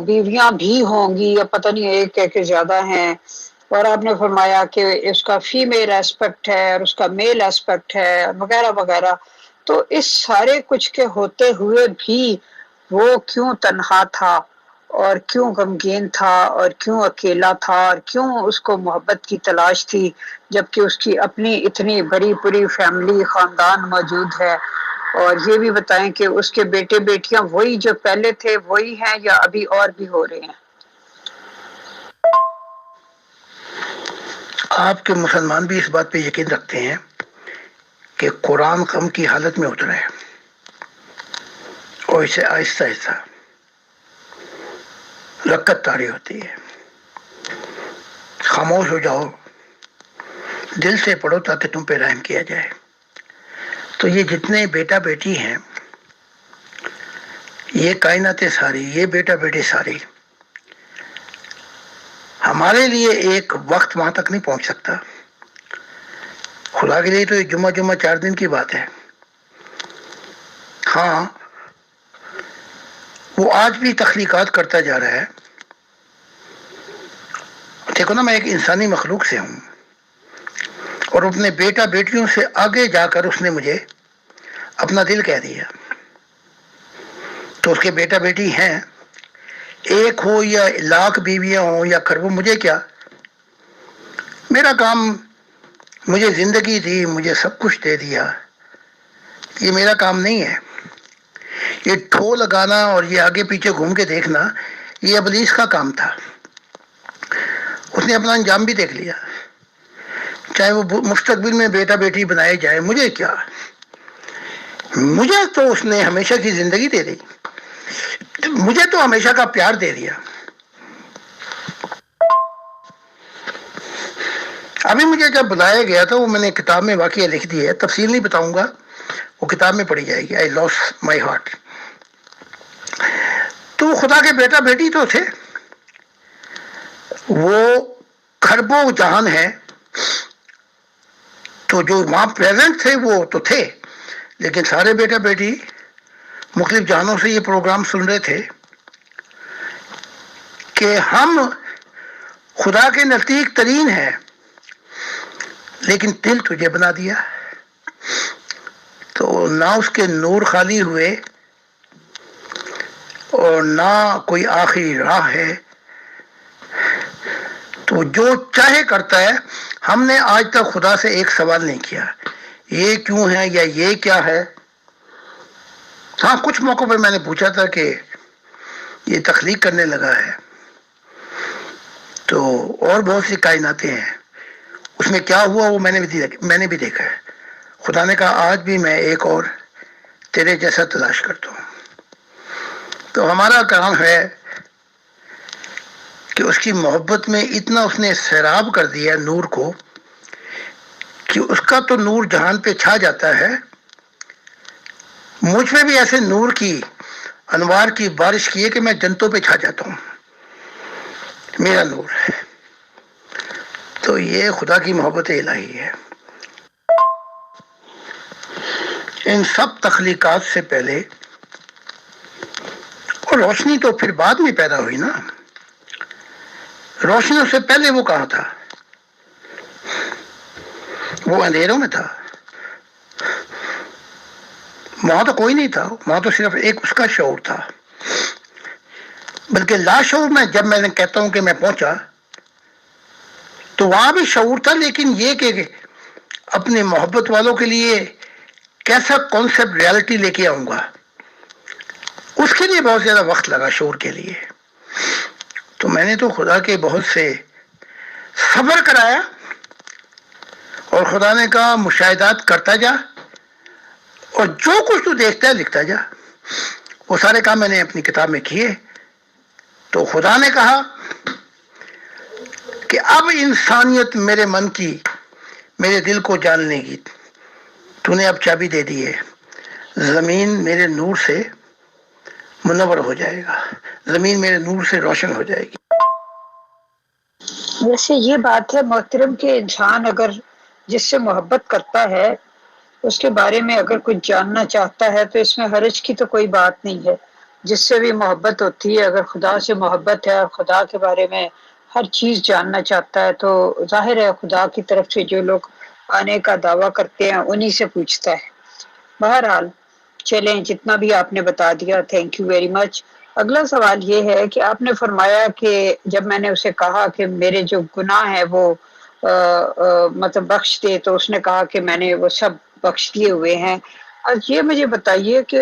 بیویاں بھی ہوں گی، یا پتہ نہیں ایک ہے کہ زیادہ ہیں. اور آپ نے فرمایا کہ اس کا فیمیل ایسپیکٹ ہے اور اس کا میل ایسپیکٹ ہے وغیرہ وغیرہ. تو اس سارے کچھ کے ہوتے ہوئے بھی وہ کیوں تنہا تھا اور کیوں غمگین تھا اور کیوں اکیلا تھا اور کیوں اس کو محبت کی تلاش تھی، جبکہ اس کی اپنی اتنی بڑی پوری فیملی، خاندان موجود ہے. اور یہ بھی بتائیں کہ اس کے بیٹے بیٹیاں وہی جو پہلے تھے وہی ہیں یا ابھی اور بھی ہو رہے ہیں؟ آپ کے مسلمان بھی اس بات پہ یقین رکھتے ہیں کہ قرآن غم کی حالت میں اترا ہے، اور اسے آہستہ آہستہ رکت تاری ہوتی ہے. خاموش ہو جاؤ، دل سے پڑھو تاکہ تم پہ رحم کیا جائے. تو یہ جتنے بیٹا بیٹی ہیں، یہ کائناتیں ساری، یہ بیٹا بیٹی ساری، ہمارے لیے ایک وقت وہاں تک نہیں پہنچ سکتا. خدا کے لیے تو یہ جمعہ 4 دن کی بات ہے. ہاں، وہ آج بھی تخلیقات کرتا جا رہا ہے. دیکھو نا، میں ایک انسانی مخلوق سے ہوں اور اپنے بیٹا بیٹیوں سے آگے جا کر اس نے مجھے اپنا دل کہہ دیا. تو اس کے بیٹا بیٹی ہیں، ایک ہو یا لاکھ بیویاں ہوں یا کروڑ، مجھے کیا؟ میرا کام، مجھے زندگی دی، مجھے سب کچھ دے دیا، یہ میرا کام نہیں ہے. یہ ٹھو لگانا اور یہ آگے پیچھے گھوم کے دیکھنا، یہ ابلیس کا کام تھا. اس نے اپنا انجام بھی دیکھ لیا. چاہے وہ مستقبل میں بیٹا بیٹی بنائے جائے، مجھے کیا؟ مجھے تو اس نے ہمیشہ کی زندگی دے دی، مجھے تو ہمیشہ کا پیار دے دیا. ابھی مجھے جب بلایا گیا تھا، وہ میں نے کتاب میں واقعہ لکھ دی ہے، تفصیل نہیں بتاؤں گا. وہ کتاب میں پڑھی جائے گی، آئی لاسٹ مائی ہارٹ. تو خدا کے بیٹا بیٹی تو تھے، وہ خربوں جہان ہے، تو جو وہاں پریزنٹ تھے وہ تو تھے، لیکن سارے بیٹا بیٹی مختلف جہانوں سے یہ پروگرام سن رہے تھے کہ ہم خدا کے نزدیک ترین ہیں، لیکن دل تجھے بنا دیا. تو نہ اس کے نور خالی ہوئے اور نہ کوئی آخری راہ ہے، تو جو چاہے کرتا ہے. ہم نے آج تک خدا سے ایک سوال نہیں کیا یہ کیوں ہے یا یہ کیا ہے. ہاں کچھ موقع پہ میں نے پوچھا تھا کہ یہ تخلیق کرنے لگا ہے، تو اور بہت سی کائناتیں ہیں، اس میں کیا ہوا وہ میں نے بھی دیکھا ہے. خدا نے کہا آج بھی میں ایک اور تیرے جیسا تلاش کرتا ہوں. تو ہمارا کام ہے کہ اس کی محبت میں اتنا اس نے سیراب کر دیا نور کو کہ اس کا تو نور جہان پہ چھا جاتا ہے. مجھ میں بھی ایسے نور کی انوار کی بارش کی ہے کہ میں جنتوں پہ چھا جاتا ہوں، میرا نور. تو یہ خدا کی محبت الہی ہے. ان سب تخلیقات سے پہلے، اور روشنی تو پھر بعد میں پیدا ہوئی نا، روشنیوں سے پہلے وہ کہاں تھا؟ وہ اندھیروں میں تھا، وہاں تو کوئی نہیں تھا، وہاں تو صرف ایک اس کا شعور تھا. بلکہ لاشعور میں جب میں نے کہتا ہوں کہ میں پہنچا تو وہاں بھی شعور تھا، لیکن یہ کہ اپنے محبت والوں کے لیے کیسا کانسیپٹ ریالٹی لے کے آؤں گا، اس کے لیے بہت زیادہ وقت لگا شعور کے لیے. تو میں نے تو خدا کے بہت سے صبر کرایا، اور خدا نے کہا مشاہدات کرتا جا، اور جو کچھ تو دیکھتا ہے لکھتا جا. وہ سارے کام میں نے اپنی کتاب میں کیے. تو خدا نے کہا کہ اب انسانیت میرے من کی، میرے دل کو جاننے کی تو نے اب چابی دے دی ہے. زمین میرے نور سے منور ہو جائے گا، زمین میرے نور سے روشن ہو جائے گی. ویسے یہ بات ہے محترم کہ انسان اگر جس سے محبت کرتا ہے اس کے بارے میں اگر کچھ جاننا چاہتا ہے تو اس میں حرج کی تو کوئی بات نہیں ہے. جس سے بھی محبت ہوتی ہے، اگر خدا سے محبت ہے اور خدا کے بارے میں ہر چیز جاننا چاہتا ہے تو ظاہر ہے خدا کی طرف سے جو لوگ آنے کا دعویٰ کرتے ہیں انہی سے پوچھتا ہے. بہرحال چلیں، جتنا بھی آپ نے بتا دیا تھینک یو ویری مچ. اگلا سوال یہ ہے کہ آپ نے فرمایا کہ جب میں نے اسے کہا کہ میرے جو گناہ ہیں وہ مطلب بخش دے، تو اس نے کہا کہ میں نے وہ سب بخش دیے ہوئے ہیں. اور یہ مجھے بتائیے کہ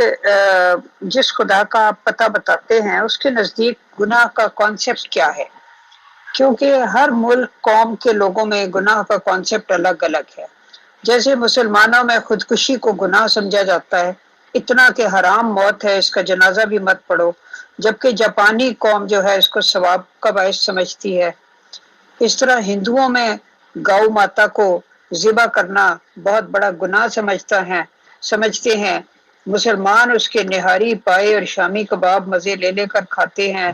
جس خدا کا آپ پتہ بتاتے ہیں اس کے نزدیک گناہ کا کانسیپٹ کیا ہے؟ کیونکہ ہر ملک قوم کے لوگوں میں گناہ کا کانسیپٹ الگ الگ ہے. جیسے مسلمانوں میں خودکشی کو گناہ سمجھا جاتا ہے، اتنا کہ حرام موت ہے، اس کا جنازہ بھی مت پڑھو، جبکہ جاپانی قوم جو ہے اس کو ثواب کا باعث سمجھتی ہے. اس طرح ہندوؤں میں گاؤ ماتا کو ذبح کرنا بہت بڑا گناہ سمجھتے ہیں. مسلمان اس کے نہاری پائے اور شامی کباب مزے لے لے کر کھاتے ہیں.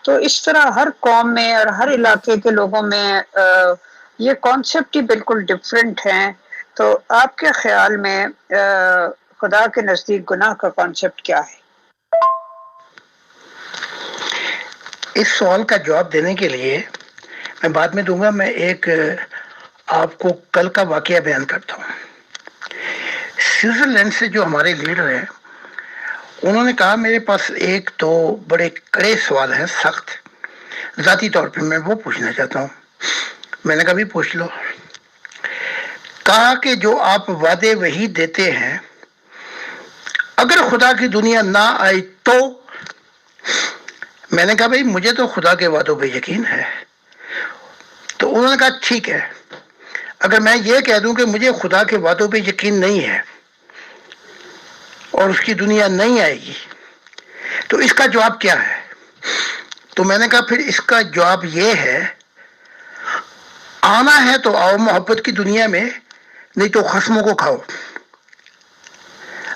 تو اس طرح ہر قوم میں اور ہر علاقے کے لوگوں میں یہ کانسیپٹ ہی بالکل ڈفرینٹ ہیں. تو آپ کے خیال میں خدا کے نزدیک گناہ کا کانسیپٹ کیا ہے؟ اس سوال کا جواب دینے کے لیے میں بعد میں دوں گا. میں ایک آپ کو کل کا واقعہ بیان کرتا ہوں. سوئٹزرلینڈ سے جو ہمارے لیڈر ہیں انہوں نے کہا میرے پاس ایک تو بڑے کڑے سوال ہیں، سخت ذاتی طور پہ میں وہ پوچھنا چاہتا ہوں. میں نے کہا بھی پوچھ لو. کہا کہ جو آپ وعدے وہی دیتے ہیں اگر خدا کی دنیا نہ آئی تو؟ میں نے کہا بھائی مجھے تو خدا کے وعدوں پہ یقین ہے. تو انہوں نے کہا ٹھیک ہے، اگر میں یہ کہہ دوں کہ مجھے خدا کے وعدوں پہ یقین نہیں ہے اور اس کی دنیا نہیں آئے گی تو اس کا جواب کیا ہے؟ تو میں نے کہا پھر اس کا جواب یہ ہے آنا ہے تو آؤ محبت کی دنیا میں، نہیں تو خصموں کو کھاؤ.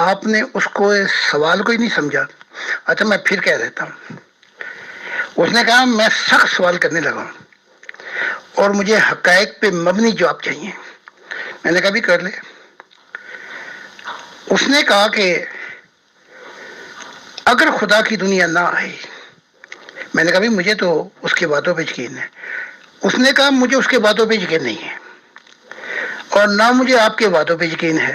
آپ نے اس کو سوال کو ہی نہیں سمجھا. اچھا میں پھر کہہ دیتا ہوں. اس نے کہا میں سخت سوال کرنے لگا ہوں اور مجھے حقائق پہ مبنی جواب چاہیے. میں نے کہا بھی کر لے. اس نے کہا کہ اگر خدا کی دنیا نہ آئی. میں نے کہا بھی مجھے تو اس کے باتوں پہ یقین ہے. اس نے کہا مجھے اس کے باتوں پہ یقین نہیں ہے اور نہ مجھے آپ کے باتوں پہ یقین ہے.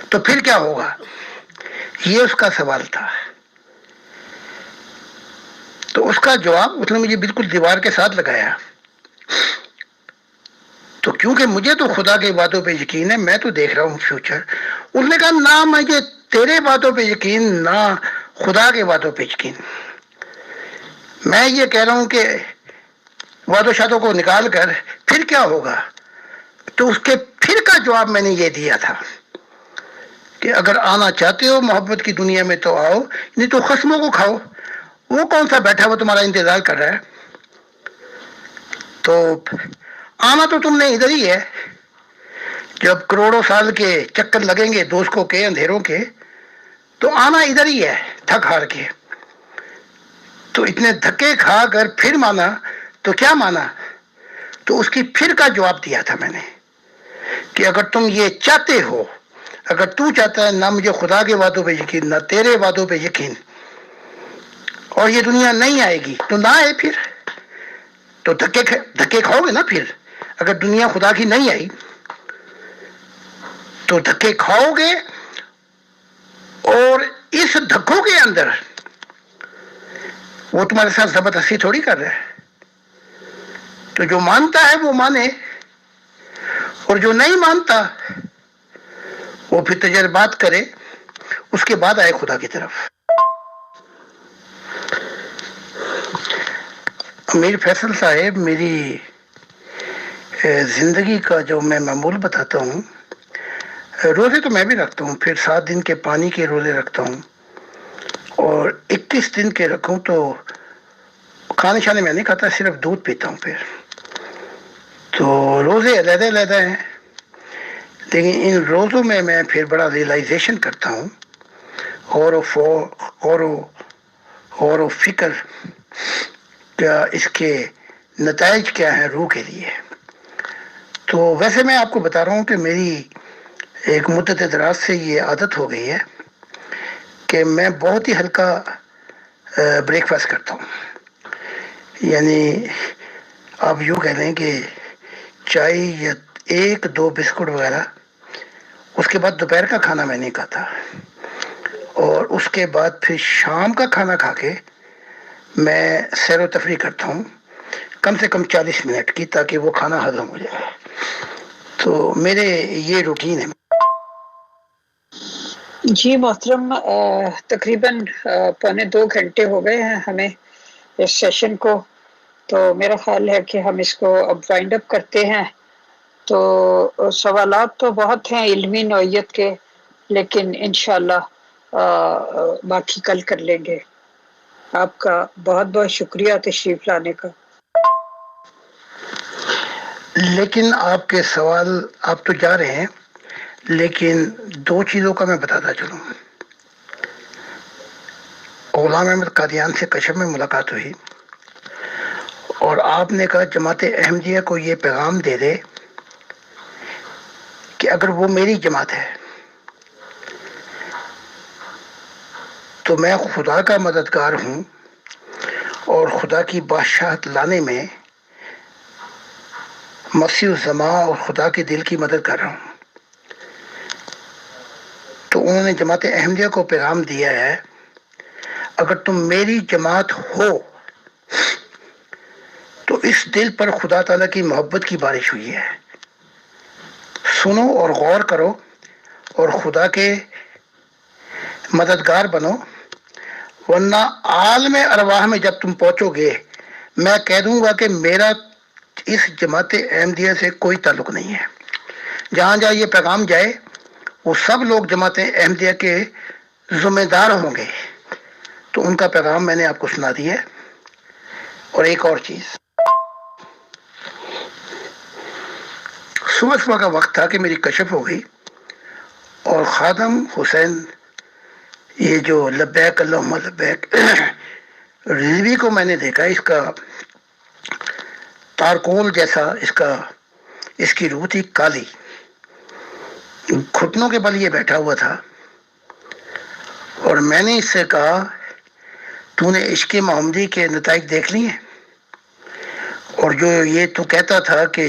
تو پھر کیا ہوگا؟ یہ اس کا سوال تھا. تو اس کا جواب اس نے مجھے بالکل دیوار کے ساتھ لگایا. تو کیونکہ مجھے تو خدا کے باتوں پہ یقین ہے، میں تو دیکھ رہا ہوں فیوچر. اس نے کہا نہ مجھے تیرے باتوں پہ یقین نہ خدا کے باتوں پہ یقین. میں یہ کہہ رہا ہوں کہ وعدوں شادوں کو نکال کر پھر کیا ہوگا. تو اس کے پھر کا جواب میں نے یہ دیا تھا کہ اگر آنا چاہتے ہو محبت کی دنیا میں تو آؤ، نہیں تو خصموں کو کھاؤ. وہ کون سا بیٹھا وہ تمہارا انتظار کر رہا ہے. تو آنا تو تم نے ادھر ہی ہے. جب کروڑوں سال کے چکر لگیں گے دوستوں کے اندھیروں کے، تو آنا ادھر ہی ہے تھک ہار کے. تو اتنے دھکے کھا کر پھر مانا تو کیا مانا. تو اس کی پھر کا جواب دیا تھا میں نے کہ اگر تم یہ چاہتے ہو، اگر تو چاہتا ہے نہ مجھے خدا کے باتوں پہ یقین نہ تیرے باتوں پہ یقین، اور یہ دنیا نہیں آئے گی تو نہ آئے. پھر تو دھکے کھاؤ گے نا. پھر اگر دنیا خدا کی نہیں آئی تو دھکے کھاؤ گے، اور اس دھکوں کے اندر وہ تمہارے ساتھ زبردستی تھوڑی کر رہا ہے. تو جو مانتا ہے وہ مانے، اور جو نہیں مانتا وہ پھر تجربات کرے، اس کے بعد آئے خدا کی طرف. امیر فیصل صاحب، میری زندگی کا جو میں معمول بتاتا ہوں، روزے تو میں بھی رکھتا ہوں، پھر 7 دن کے پانی کے روزے رکھتا ہوں، اور 21 دن کے رکھوں تو کھانے شانے میں نہیں کھاتا، صرف دودھ پیتا ہوں. پھر تو روزے علیحدہ علیحدہ ہیں، لیکن ان روزوں میں پھر بڑا ریئلائزیشن کرتا ہوں، غور و فکر کیا اس کے نتائج کیا ہیں روح کے لیے. تو ویسے میں آپ کو بتا رہا ہوں کہ میری ایک مدت دراز سے یہ عادت ہو گئی ہے کہ میں بہت ہی ہلکا بریک فاسٹ کرتا ہوں. یعنی آپ یوں کہہ لیں کہ چائے یا 1-2 بسکٹ وغیرہ، اس کے بعد دوپہر کا کھانا میں نہیں کھاتا، اور اس کے بعد پھر شام کا کھانا کھا کے میں سیر و تفریح کرتا ہوں کم سے کم 40 منٹ کی، تاکہ وہ کھانا ہضم ہو جائے. تو میرے یہ روٹین ہے. جی محترم، تقریباً 1.25 گھنٹے ہو گئے ہیں ہمیں اس سیشن کو، تو میرا خیال ہے کہ ہم اس کو اب وائنڈ اپ کرتے ہیں. تو سوالات تو بہت ہیں علمی نوعیت کے، لیکن انشاءاللہ باقی کل کر لیں گے. آپ کا بہت بہت شکریہ تشریف لانے کا. لیکن آپ کے سوال، آپ تو جا رہے ہیں، لیکن 2 چیزوں کا میں بتاتا چلوں. غلام احمد قادیان سے کشف میں ملاقات ہوئی، اور آپ نے کہا جماعت احمدیہ کو یہ پیغام دے دے کہ اگر وہ میری جماعت ہے تو میں خدا کا مددگار ہوں، اور خدا کی بادشاہت لانے میں مسیح الزمان اور خدا کے دل کی مدد کر رہا ہوں. تو انہوں نے جماعت احمدیہ کو پیغام دیا ہے اگر تم میری جماعت ہو تو اس دل پر خدا تعالیٰ کی محبت کی بارش ہوئی ہے. سنو اور غور کرو اور خدا کے مددگار بنو، ورنہ عالم ارواح میں جب تم پہنچو گے میں کہہ دوں گا کہ میرا اس جماعت احمدیہ سے کوئی تعلق نہیں ہے. جہاں جہاں یہ پیغام جائے وہ سب لوگ جماعت احمدیہ کے ذمہ دار ہوں گے. تو ان کا پیغام میں نے آپ کو سنا دیا ہے. اور ایک اور چیز، صبح کا وقت تھا کہ میری کشف ہو گئی، اور خادم حسین یہ جو لبیک اللہم لبیک رضوی کو میں نے دیکھا، اس کا تارکول جیسا اس کی روح تھی کالی، گھٹنوں کے بل یہ بیٹھا ہوا تھا، اور میں نے اس سے کہا تو نے عشق محمدی کے نتائج دیکھ لیے ہیں؟ اور جو یہ تو کہتا تھا کہ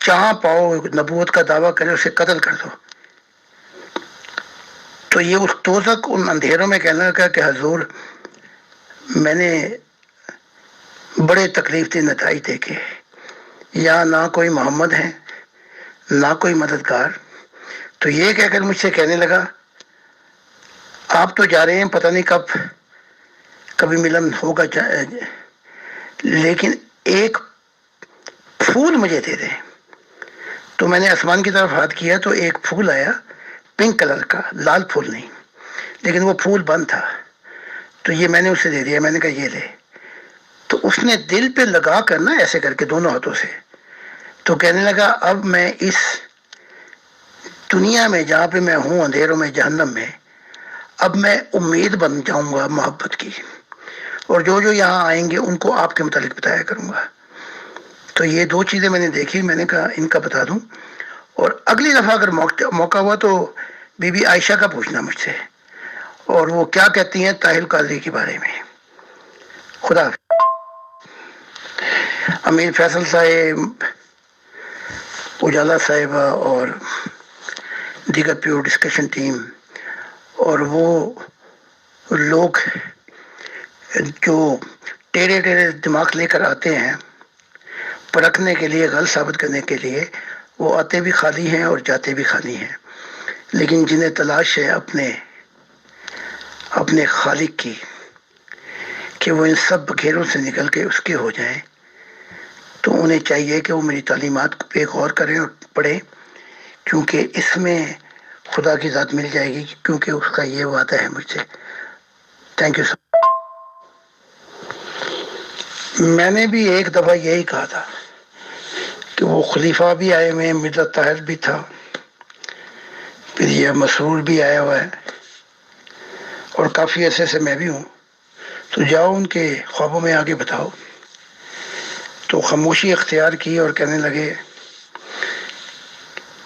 جہاں پاؤ نبوت کا دعویٰ کرے اسے قتل کر دو، تو یہ اس دوزخ ان اندھیروں میں کہنے لگا کہ حضور میں نے بڑے تکلیف دہ نتائج دیکھے، یہاں نہ کوئی محمد ہے نہ کوئی مددگار۔ تو یہ کہہ کر مجھ سے کہنے لگا آپ تو جا رہے ہیں، پتہ نہیں کبھی ملن ہوگا، لیکن ایک پھول مجھے دے دیں۔ تو میں نے آسمان کی طرف ہاتھ کیا تو ایک پھول آیا، پنک کلر کا، لال پھول نہیں، لیکن وہ پھول بند تھا، تو یہ میں نے اسے دے دیا، میں نے کہا یہ لے۔ تو اس نے دل پہ لگا کر نا ایسے کر کے دونوں ہاتھوں سے، تو کہنے لگا اب میں اس دنیا میں جہاں پہ میں ہوں اندھیروں میں جہنم میں، اب میں امید بن جاؤں گا محبت کی، اور جو یہاں آئیں گے ان کو آپ کے متعلق بتایا کروں گا۔ تو یہ دو چیزیں میں نے دیکھی، میں نے کہا ان کا بتا دوں، اور اگلی دفعہ اگر موقع ہوا تو بی بی عائشہ کا پوچھنا مجھ سے، اور وہ کیا کہتی ہیں طاہر قادری کے بارے میں۔ خدا حافظ۔ امیر فیصل صاحب، اجالا صاحبہ اور دیگر پیور ڈسکشن ٹیم، اور وہ لوگ جو ٹیڑے دماغ لے کر آتے ہیں پرکھنے کے لیے، غلط ثابت کرنے کے لیے، وہ آتے بھی خالی ہیں اور جاتے بھی خالی ہیں، لیکن جنہیں تلاش ہے اپنے خالق کی کہ وہ ان سب بکھیروں سے نکل کے اس کے ہو جائیں، تو انہیں چاہیے کہ وہ میری تعلیمات کو پہ غور کریں اور پڑھیں، کیونکہ اس میں خدا کی ذات مل جائے گی، کیونکہ اس کا یہ وعدہ ہے مجھ سے۔ Thank you sir. میں نے بھی ایک دفعہ یہی کہا تھا کہ وہ خلیفہ بھی آئے ہوئے ہیں، مرزا طاہر بھی تھا، پھر یہ مسرور بھی آیا ہوا ہے، اور کافی عرصے سے میں بھی ہوں، تو جاؤ ان کے خوابوں میں آگے بتاؤ۔ تو خاموشی اختیار کی اور کہنے لگے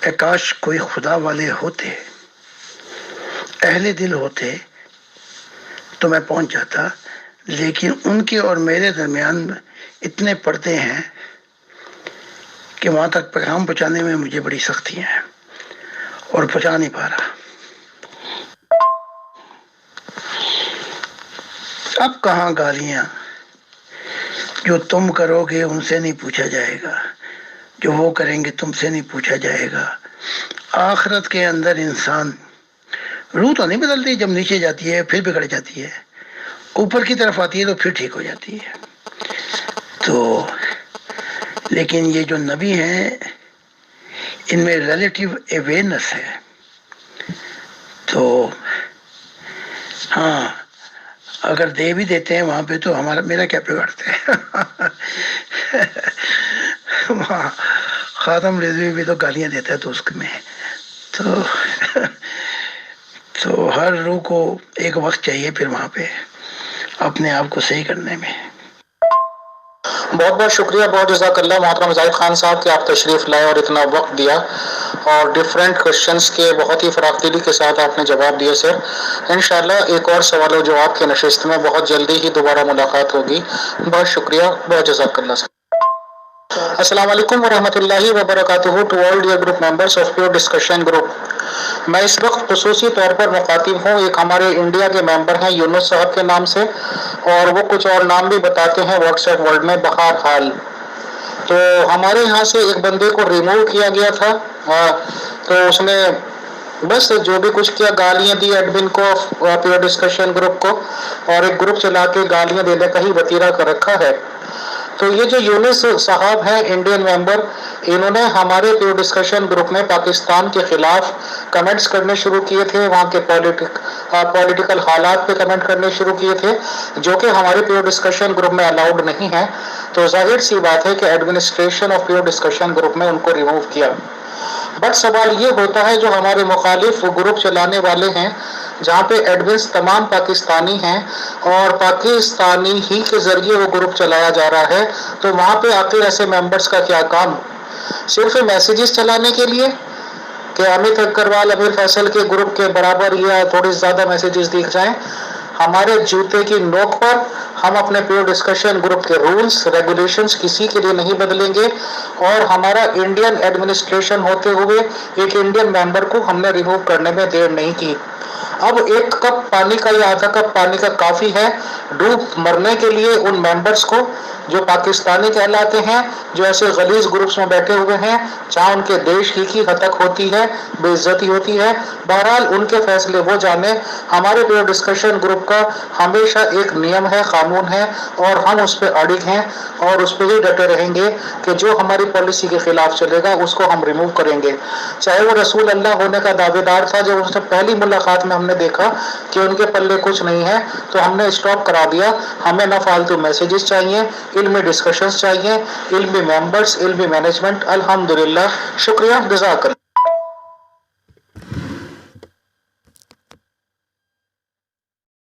اے کاش کوئی خدا والے ہوتے، اہل دل ہوتے تو میں پہنچ جاتا، لیکن ان کے اور میرے درمیان اتنے پردے ہیں کہ وہاں تک پیغام پہنچانے میں مجھے بڑی سختی ہیں اور پہنچا نہیں پا رہا۔ اب کہاں گالیاں، جو تم کرو گے ان سے نہیں پوچھا جائے گا، جو وہ کریں گے تم سے نہیں پوچھا جائے گا۔ آخرت کے اندر انسان روح تو نہیں بدلتی، جب نیچے جاتی ہے پھر بگڑ جاتی ہے، اوپر کی طرف آتی ہے تو پھر ٹھیک ہو جاتی ہے۔ تو لیکن یہ جو نبی ہیں ان میں ریلیٹیو اویئرنس ہے، تو ہاں اگر دے بھی دیتے ہیں وہاں پہ تو میرا کیا بگاڑتے ہیں۔ وہاں خاتم رضوی بھی تو گالیاں دیتا ہے تو اس میں تو ہر روح کو ایک وقت چاہیے پھر وہاں پہ اپنے آپ کو صحیح کرنے میں۔ بہت بہت شکریہ، بہت جزاک اللہ محترم زاہد خان صاحب کہ آپ تشریف لائے اور اتنا وقت دیا، اور ڈیفرنٹ کوشچنس کے بہت ہی فراخ دلی کے ساتھ آپ نے جواب دیے سر۔ انشاءاللہ ایک اور سوال و جواب کی نشست میں بہت جلدی ہی دوبارہ ملاقات ہوگی۔ بہت شکریہ، بہت جزاک اللہ سر۔ السلام علیکم ورحمۃ اللہ وبرکاتہ to all dear group members of pure discussion group. میں اس وقت خصوصی طور پر مخاطب ہوں ایک ہمارے انڈیا کے ممبر ہیں یونس صاحب کے نام سے، اور وہ کچھ اور نام بھی بتاتے ہیں واٹس ایپ ورلڈ میں بہرحال۔ تو ہمارے یہاں سے ایک بندے کو ریموو کیا گیا تھا، تو اس نے بس جو بھی کچھ کیا، گالیاں دی ایڈمن کو، پیور ڈسکشن گروپ کو، اور ایک گروپ چلا کے گالیاں دینے کا ہی وتیرہ کر رکھا ہے۔ تو یہ جو یونس صاحب ہیں انڈین ممبر، انہوں نے ہمارے پیور ڈسکشن گروپ میں پاکستان کے خلاف کمنٹس کرنے شروع کیے تھے، وہاں کے پولیٹیکل حالات پہ کمنٹ کرنے شروع کیے تھے، جو کہ ہمارے پیور ڈسکشن گروپ میں الاؤڈ نہیں ہے۔ تو ظاہر سی بات ہے کہ administration of pure discussion group میں ان کو ریموو کیا۔ بٹ سوال یہ ہوتا ہے جو ہمارے مخالف گروپ چلانے والے ہیں جہاں پہ ایڈمنس تمام پاکستانی ہیں اور پاکستانی ہی کے ذریعے وہ گروپ چلایا جا رہا ہے، تو وہاں پہ آخر ایسے ممبرس کا کیا کام؟ صرف میسیجز چلانے کے لیے کہ امت اگروال امیر فیصل کے گروپ کے برابر یا تھوڑی زیادہ میسیجز دکھ جائیں؟ ہمارے جوتے کی نوک پر ہم اپنے پیور ڈسکشن گروپ کے رولز ریگولیشنز کسی کے لیے نہیں بدلیں گے، اور ہمارا انڈین ایڈمنسٹریشن ہوتے ہوئے ایک انڈین ممبر کو ہم نے ریموو کرنے میں دیر نہیں کی۔ اب ایک کپ پانی کا یا آدھا کپ پانی کا کافی ہے ڈوب مرنے کے لیے ان ممبرس کو جو پاکستانی کہلاتے ہیں، جو ایسے غلیظ گروپس میں بیٹھے ہوئے ہیں جہاں ان کے دیش کی ہتک ہوتی ہے، بے عزتی ہوتی ہے۔ بہرحال ان کے فیصلے وہ جانے، ہمارے پیور ڈسکشن گروپ کا ہمیشہ ایک نیم ہے، قانون ہے، اور ہم اس پہ اڑگ ہیں اور اس پہ ہی ڈٹے رہیں گے کہ جو ہماری پالیسی کے خلاف چلے گا اس کو ہم ریموو کریں گے، چاہے وہ رسول اللہ ہونے کا دعوے دار تھا۔ جب اس سے پہلی ملاقات میں ہم نے دیکھا کہ ان کے پلے کچھ نہیں ہے تو ہم نے اسٹاپ کرا دیا۔ ہمیں نہ فالتو میسیجز چاہیے، علمی ڈسکشنز چاہیے، علمی ممبرز، علمی مینجمنٹ۔ الحمدللہ، شکریہ، جزاک اللہ۔